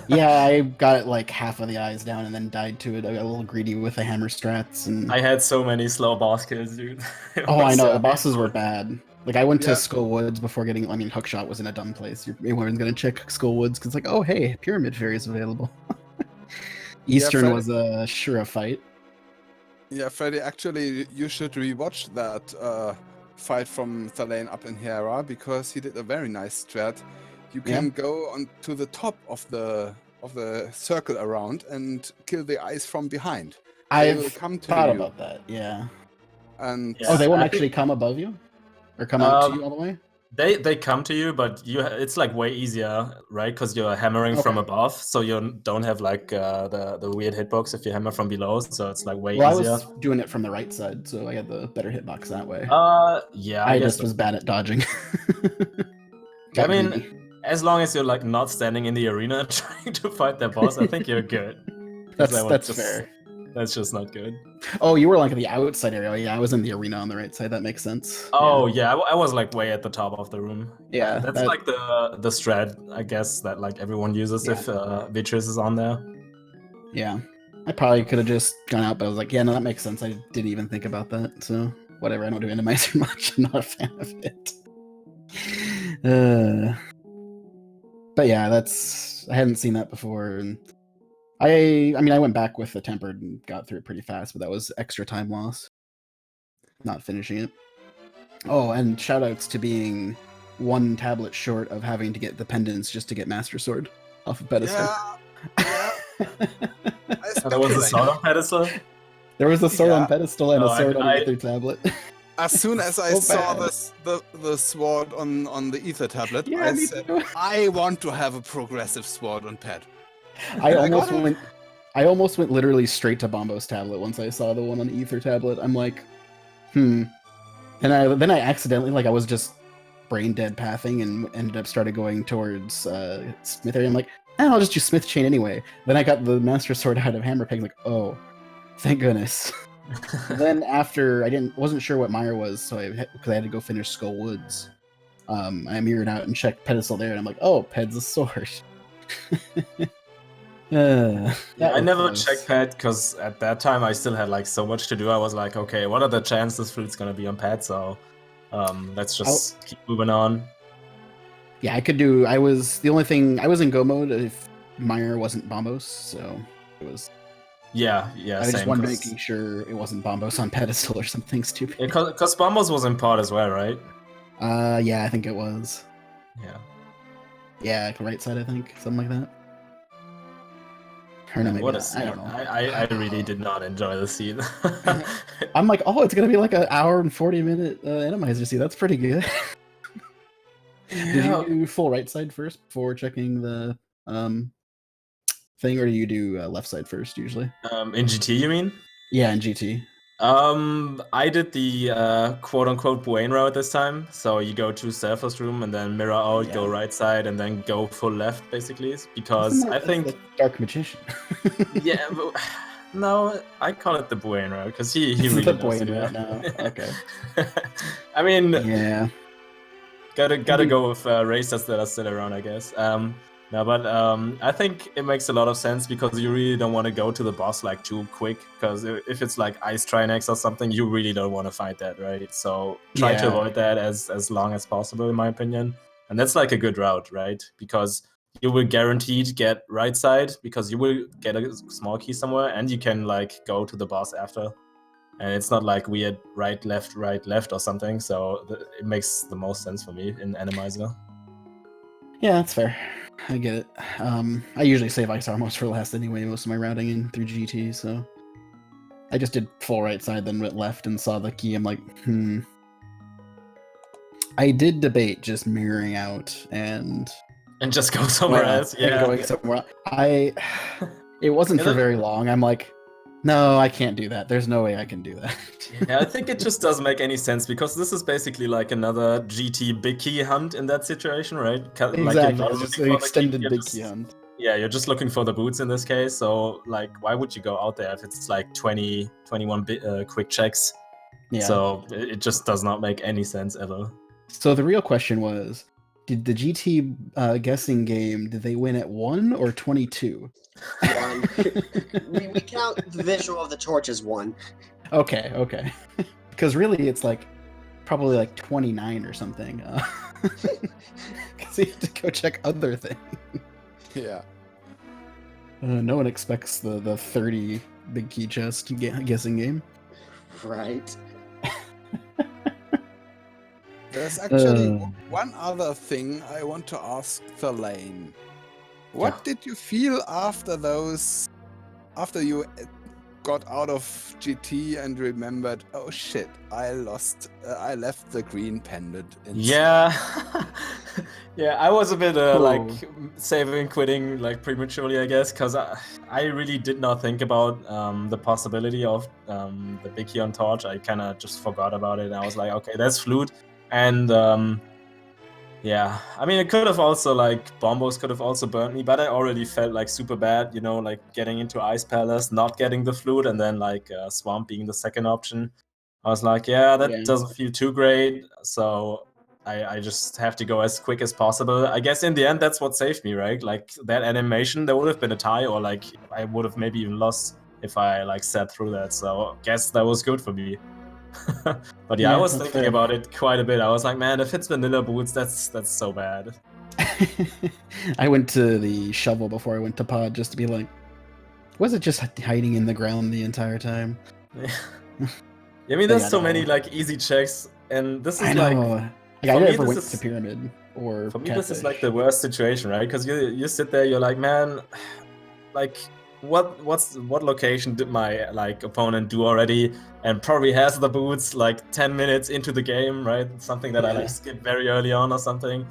Yeah, I got like half of the eyes down and then died to it. I got a little greedy with the hammer strats, and I had so many slow boss kills, dude. I know, the bosses were bad. Like I went to Skull Woods before getting. I mean, Hookshot was in a dumb place. Everyone's gonna check Skull Woods because like, oh hey, Pyramid Fairy is available. Eastern was a Shura fight. Yeah, Freddeh, actually, you should rewatch that fight from Thalane up in Hera because he did a very nice strat. You can go on to the top of the circle around and kill the eyes from behind. I've thought about that, yeah. And they won't actually come above you, or come out to you all the way. They come to you, but it's like way easier, right? Because you're hammering from above, so you don't have like the weird hitbox if you hammer from below. So it's like way easier. I was doing it from the right side, so I had the better hitbox that way. Yeah. I just was bad at dodging. I mean, as long as you're like not standing in the arena trying to fight that boss, I think you're good. That's fair. That's just not good. Oh, you were like the outside area. Yeah, I was in the arena on the right side. That makes sense. Oh yeah, I was like way at the top of the room. Yeah, That's that- like the strat, I guess, that like everyone uses if Vitreous is on there. yeah. I probably could have just gone out, but I was like, yeah, no, that makes sense. I didn't even think about that. So whatever. I don't do Randomizer much. I'm not a fan of it. But yeah, I hadn't seen that before, and I mean, I went back with the tempered and got through it pretty fast, but that was extra time loss. Not finishing it. Oh, and shoutouts to being one tablet short of having to get the pendants just to get Master Sword off of pedestal. Yeah. There was a sword on pedestal. There was a sword on Yeah. pedestal and Oh, a sword on I- the other tablet. As soon as I So saw bad. the sword on the ether tablet, Yeah, I me said, too. I want to have a progressive sword on pad. I I got almost went literally straight to Bombo's tablet once I saw the one on the ether tablet. I'm like, And then I accidentally, like, I was just brain dead pathing and ended up started going towards Smith area. I'm like, I'll just do Smith chain anyway. Then I got the Master Sword out of Hammer Peg, like, oh, thank goodness. Then after wasn't sure what Meyer was, so because I had to go finish Skull Woods. I mirrored out and checked pedestal there, and I'm like, oh, Ped's a sword. Yeah, That I was never close. checked pad because at that time I still had like so much to do. I was like, okay, what are the chances Flute's gonna be on pad? So let's just keep moving on. Yeah, I was the only thing I was in go mode if Meyer wasn't Bombos, so it was. Yeah, I just same. wanted making sure it wasn't Bombos on pedestal or something stupid. Because Bombos was in pod as well, right? Yeah, I think it was. Yeah. Yeah, right side, I think, something like that. Or no, maybe What a not. scene. I don't know. I really did not enjoy the scene. I'm like, oh, it's gonna be like an hour and 40-minute Randomizer. See, that's pretty good. Did you do full right side first before checking the thing, or do you do left side first usually? In GT, you mean? Yeah, in GT. I did the quote-unquote Buane route this time. So you go to surface room and then mirror out, go Yeah. right side, and then go full left, basically. Because Isn't that- I that's think... the Dark Magician. Yeah, but, no, I call it the Buane route, because he It's really the knows to Buane do route that. now. Okay. I mean, Yeah. gotta Indeed. go with racers that are still around, I guess. No, but I think it makes a lot of sense because you really don't want to go to the boss like too quick. Because if it's like Ice Trinex or something, you really don't want to fight that, right? So try to Yeah. avoid that as long as possible, in my opinion. And that's like a good route, right? Because you will guaranteed get right side because you will get a small key somewhere, and you can like go to the boss after. And it's not like weird right, left, or something. So it makes the most sense for me in Randomizer. Yeah, that's fair. I get it. I usually save Ice Armors for last anyway, most of my routing in through GT, so I just did full right side, then went left and saw the key. I'm like, I did debate just mirroring out and just go somewhere else. and Yeah. going somewhere. It wasn't for very long. I'm like, no, I can't do that. There's no way I can do that. Yeah, I think it just doesn't make any sense because this is basically like another GT big key hunt in that situation, right? Exactly. Like It's just an extended big key hunt. Yeah, you're just looking for the boots in this case. So, like, why would you go out there if it's like 20, 21 quick checks? Yeah. So it just does not make any sense ever. So the real question was, did the GT guessing game, did they win at 1 or 22? One. we count the visual of the torch as one. Okay. Because really, it's like probably like 29 or something. Because you have to go check other things. Yeah. No one expects the 30 big key chest guessing game. Right. There's actually one other thing I want to ask Thalane. What did you feel after you got out of GT and remembered, oh shit, I left the green pendant inside. Yeah. Yeah, I was a bit like saving quitting like prematurely, I guess, because I really did not think about the possibility of the big key on torch. I kind of just forgot about it. I was like, okay, that's flute. And Yeah, I mean, it could have also, like, Bombos could have also burnt me, but I already felt, like, super bad, you know, like, getting into Ice Palace, not getting the flute, and then, like, Swamp being the second option. I was like, yeah, that Yeah. doesn't feel too great, so I just have to go as quick as possible. I guess in the end, that's what saved me, right? Like, that animation, there would have been a tie, or, like, I would have maybe even lost if I, like, sat through that, so I guess that was good for me. But yeah, I Yeah, was that's thinking fair. about it quite a bit. I was like, man, if it's vanilla boots, that's so bad. I went to the shovel before I went to pod just to be like, was it just hiding in the ground the entire time? I mean, But there's yeah, so no. many like easy checks, and this is I like, know. Like, I for me, never this went to is pyramid or for me this is like catfish. the worst situation, right? Because you sit there, you're like, man, like what location did my like opponent do already, and probably has the boots like 10 minutes into the game, right? Something that I like Yeah. skipped very early on or something,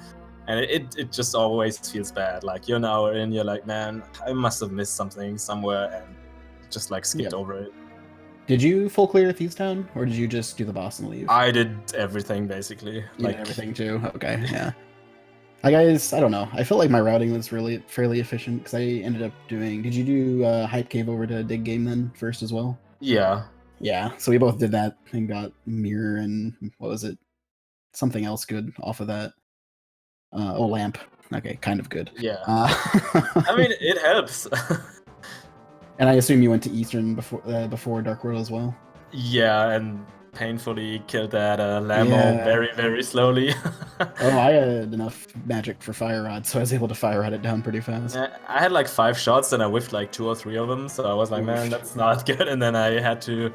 and it just always feels bad. Like you're an hour in, you're like, man, I must have missed something somewhere, and just like skipped Yeah. over it. Did you full clear Thieves Town, or did you just do the boss and leave? I did everything basically. You Like did everything too. Okay, yeah. I guys, I don't know. I felt like my routing was really fairly efficient because I ended up doing. Did you do Hype Cave over to Dig Game then first as well? yeah. Yeah, so we both did that and got Mirror and what was it? Something else good off of that. Lamp. Okay, kind of good. Yeah. I mean, it helps. And I assume you went to Eastern before Dark World as well. Yeah, and painfully killed that Lambo Yeah. very, very slowly. Oh, I had enough magic for Fire Rod, so I was able to Fire Rod it down pretty fast. I had like 5 shots and I whiffed like 2 or 3 of them, so I was like, man, Oof. that's not good. And then I had to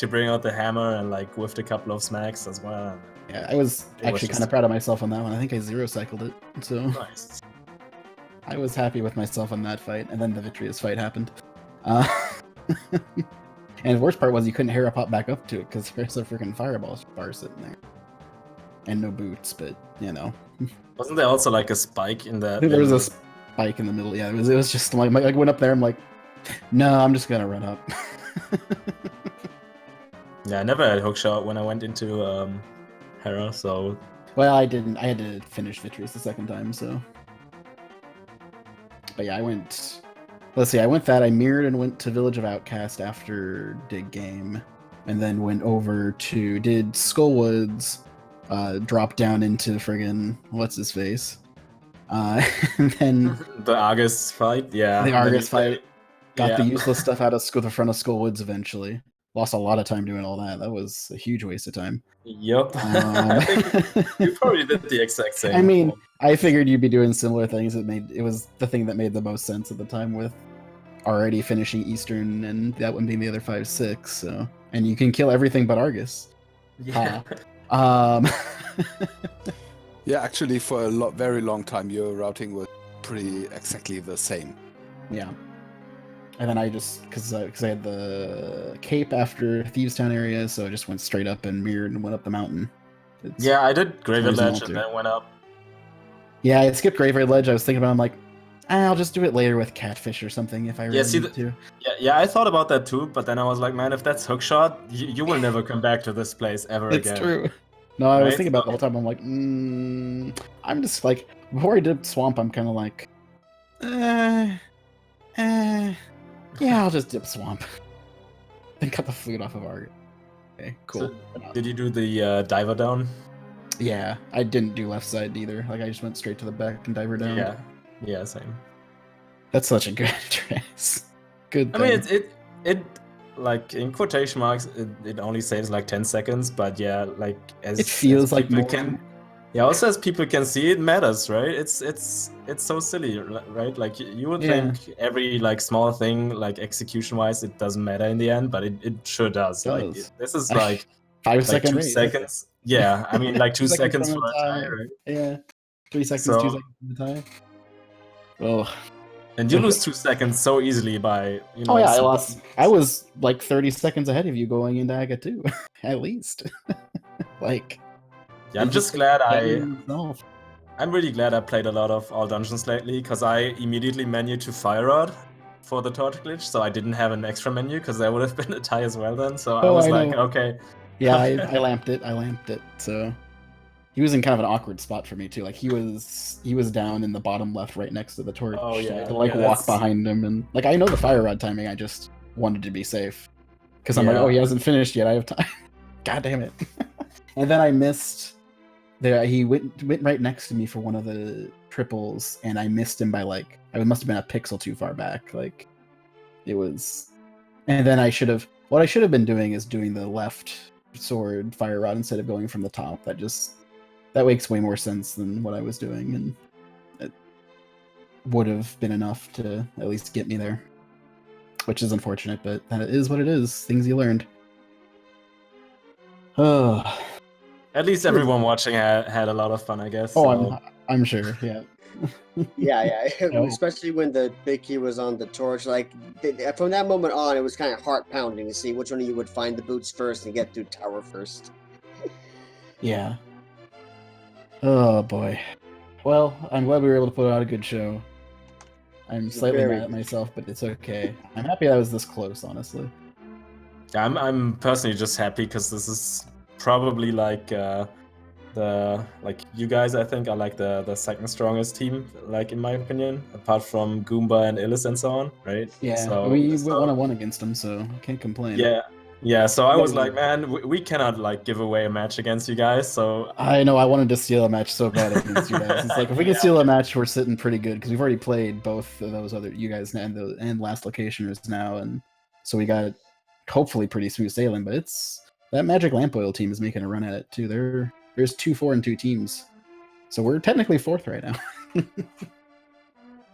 bring out the hammer and like whiffed a couple of smacks as well. Yeah, I was It was actually just- kind of proud of myself on that one. I think I zero cycled it, so Nice. I was happy with myself on that fight. And then the Vitreous fight happened. And the worst part was you couldn't hero pop back up to it because there's a freaking fireball bar sitting there, and no boots. But you know, Wasn't there also like a spike in that? there was a spike in the middle. Yeah, it was just like I went up there. I'm like, no, I'm just gonna run up. Yeah, I never had hookshot when I went into Hera, so Well, I didn't. I had to finish Vitreous the second time, so. But yeah, I went. Let's see. I went that. I mirrored and went to Village of Outcast after Dig Game, and then went over to did Skullwoods, drop down into friggin' what's his face, and then the Argus fight, yeah. the And then Argus you- fight. Got the yeah. useless stuff out of the front of Skullwoods eventually. Lost a lot of time doing all that. That was a huge waste of time. Yep. I think you probably did the exact same. I mean, I figured you'd be doing similar things. It was the thing that made the most sense at the time with already finishing Eastern and that one being the other 5-6. So, and you can kill everything but Argus. yeah. Yeah, actually, for a very long time, your routing was pretty exactly the same. Yeah. And then I just because I had the cape after Thieves Town area, so I just went straight up and mirrored and went up the mountain. It's- Yeah, I did Graveyard reasonable Ledge and to. then went up. Yeah, I skipped Graveyard Ledge. I was thinking about. I'm like, I'll just do it later with Catfish or something if I really see, need to. Yeah, I thought about that too, but then I was like, man, if that's hookshot, you will never come back to this place ever It's again. true. No, I was Right? thinking about it the whole time. I'm like, I'm just like, before I did Swamp, I'm kind of like, yeah, I'll just dip Swamp. Then cut the flute off of Argus. Okay, cool. So, did you do the diver down? Yeah, I didn't do left side either. Like, I just went straight to the back and diver down. Yeah, same. That's such a good dress. Good I thing. mean, it like in quotation marks, it only saves like 10 seconds, but yeah, like as It feels like people more. can. Yeah, also as people can see, it matters, right? It's so silly, right? Like you would Yeah. think every like small thing, like execution-wise, it doesn't matter in the end, but it sure does. It Like does. this is like 5-second 2 race. seconds. Yeah, I mean like 2 seconds from for a a tie. tie, right? Yeah. 3 seconds, So- 2 seconds from the tie. Oh. And you lose 2 seconds so easily by Oh yeah, I some- lost. I was like 30 seconds ahead of you going into Aga 2, at least. Like. Yeah, I'm it's just glad myself. I'm really glad I played a lot of all dungeons lately, because I immediately menued to Fire Rod for the torch glitch, so I didn't have an extra menu, because that would have been a tie as well then. So I Oh, was I like, know. okay. Yeah, I lamped it. So he was in kind of an awkward spot for me too. Like he was down in the bottom left, right next to the torch. Oh, I yeah. had to like Yeah, walk that's- behind him, and like I know the fire rod timing. I just wanted to be safe because I'm like, Yeah. oh, he hasn't finished yet. I have time. God damn it! And then I missed. There, he went right next to me for one of the triples, and I missed him by like I must have been a pixel too far back. Like it was, and then what I should have been doing is doing the left sword fire rod instead of going from the top. That makes way more sense than what I was doing, and it would have been enough to at least get me there, which is unfortunate, but that is what it is. Things you learned. Oh, At least everyone watching had a lot of fun, I guess. oh, So. I'm sure. Yeah. Yeah. Oh. Especially when the big key was on the torch. Like from that moment on, it was kind of heart pounding to see which one of you would find the boots first and get through tower first. Yeah. Oh boy. Well, I'm glad we were able to put out a good show. I'm slightly Very mad at myself, but it's okay. I'm happy I was this close, honestly. I'm personally just happy because this is probably like you guys I think are like the second strongest team, like in my opinion, apart from Goomba and Illis and so on, right? Yeah, So, we went 1-1 against them, so I can't complain. yeah. So I was Yeah. like, man, we cannot like give away a match against you guys. So I know I wanted to steal a match so bad against you guys. It's like if we can Yeah. steal a match, we're sitting pretty good because we've already played both of those other you guys and last locationers now, and so we got hopefully pretty smooth sailing. But it's that Magic Lamp Oil team is making a run at it too. There's 2-4-2 teams, so we're technically fourth right now.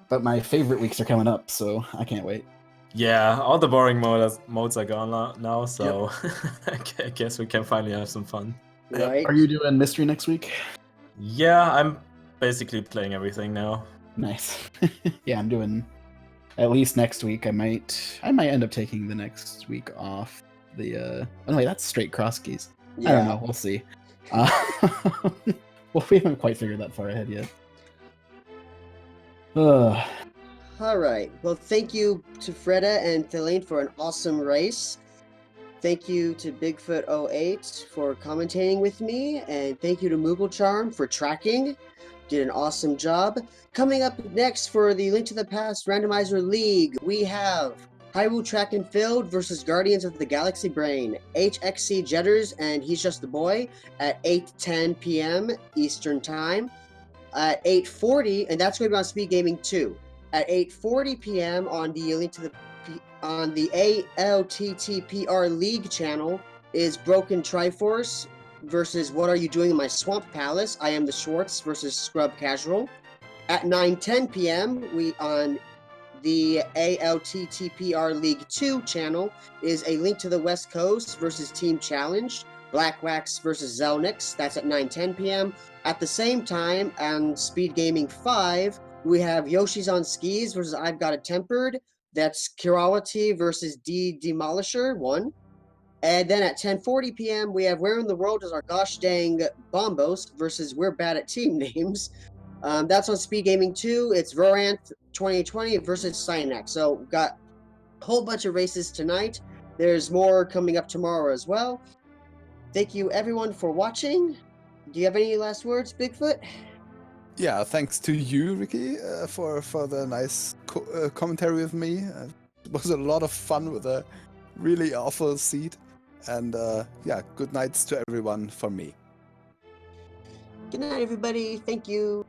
But my favorite weeks are coming up, so I can't wait. yeah, all the boring modes are gone now. So I guess we can finally have some fun. Right? Are you doing mystery next week? Yeah, I'm basically playing everything now. Nice. Yeah, I'm doing at least next week. I might end up taking the next week off. Oh no, wait, that's straight cross keys. Yeah. I don't know. We'll see. Well, we haven't quite figured that far ahead yet. All right. Well, thank you to Freddeh and thalane for an awesome race. Thank you to Bigfoot08 for commentating with me, and thank you to Moogle Charm for tracking. Did an awesome job. Coming up next for the Link to the Past Randomizer League, we have Hyrule Track and Field versus Guardians of the Galaxy Brain, HXC Jetters and He's Just a Boy at 8:10 p.m. Eastern Time. At 8:40, and that's going to be on SpeedGaming 2. At 8:40 p.m. on the Link to the on the ALTTPR League channel is Broken Triforce versus What Are You Doing in My Swamp Palace? I Am the Schwartz versus Scrub Casual. At 9:10 p.m. on the ALTTPR League 2 channel is A Link to the West Coast versus Team Challenge. Black Wax versus Zelnix. That's at 9:10 p.m. At the same time, on SpeedGaming 5, we have Yoshi's on Skis versus I've Got It Tempered. That's Kirality versus Demolisher 1. And then at 10:40 p.m., we have Where in the World Is Our Gosh Dang Bombos versus We're Bad at Team Names. That's on SpeedGaming 2. It's Rorant 2020 versus Cynax. So we've got a whole bunch of races tonight. There's more coming up tomorrow as well. Thank you, everyone, for watching. Do you have any last words, Bigfoot? Yeah, thanks to you, Ricky, for the nice commentary with me. It was a lot of fun with a really awful seat. And yeah, good nights to everyone from me. Good night, everybody. Thank you.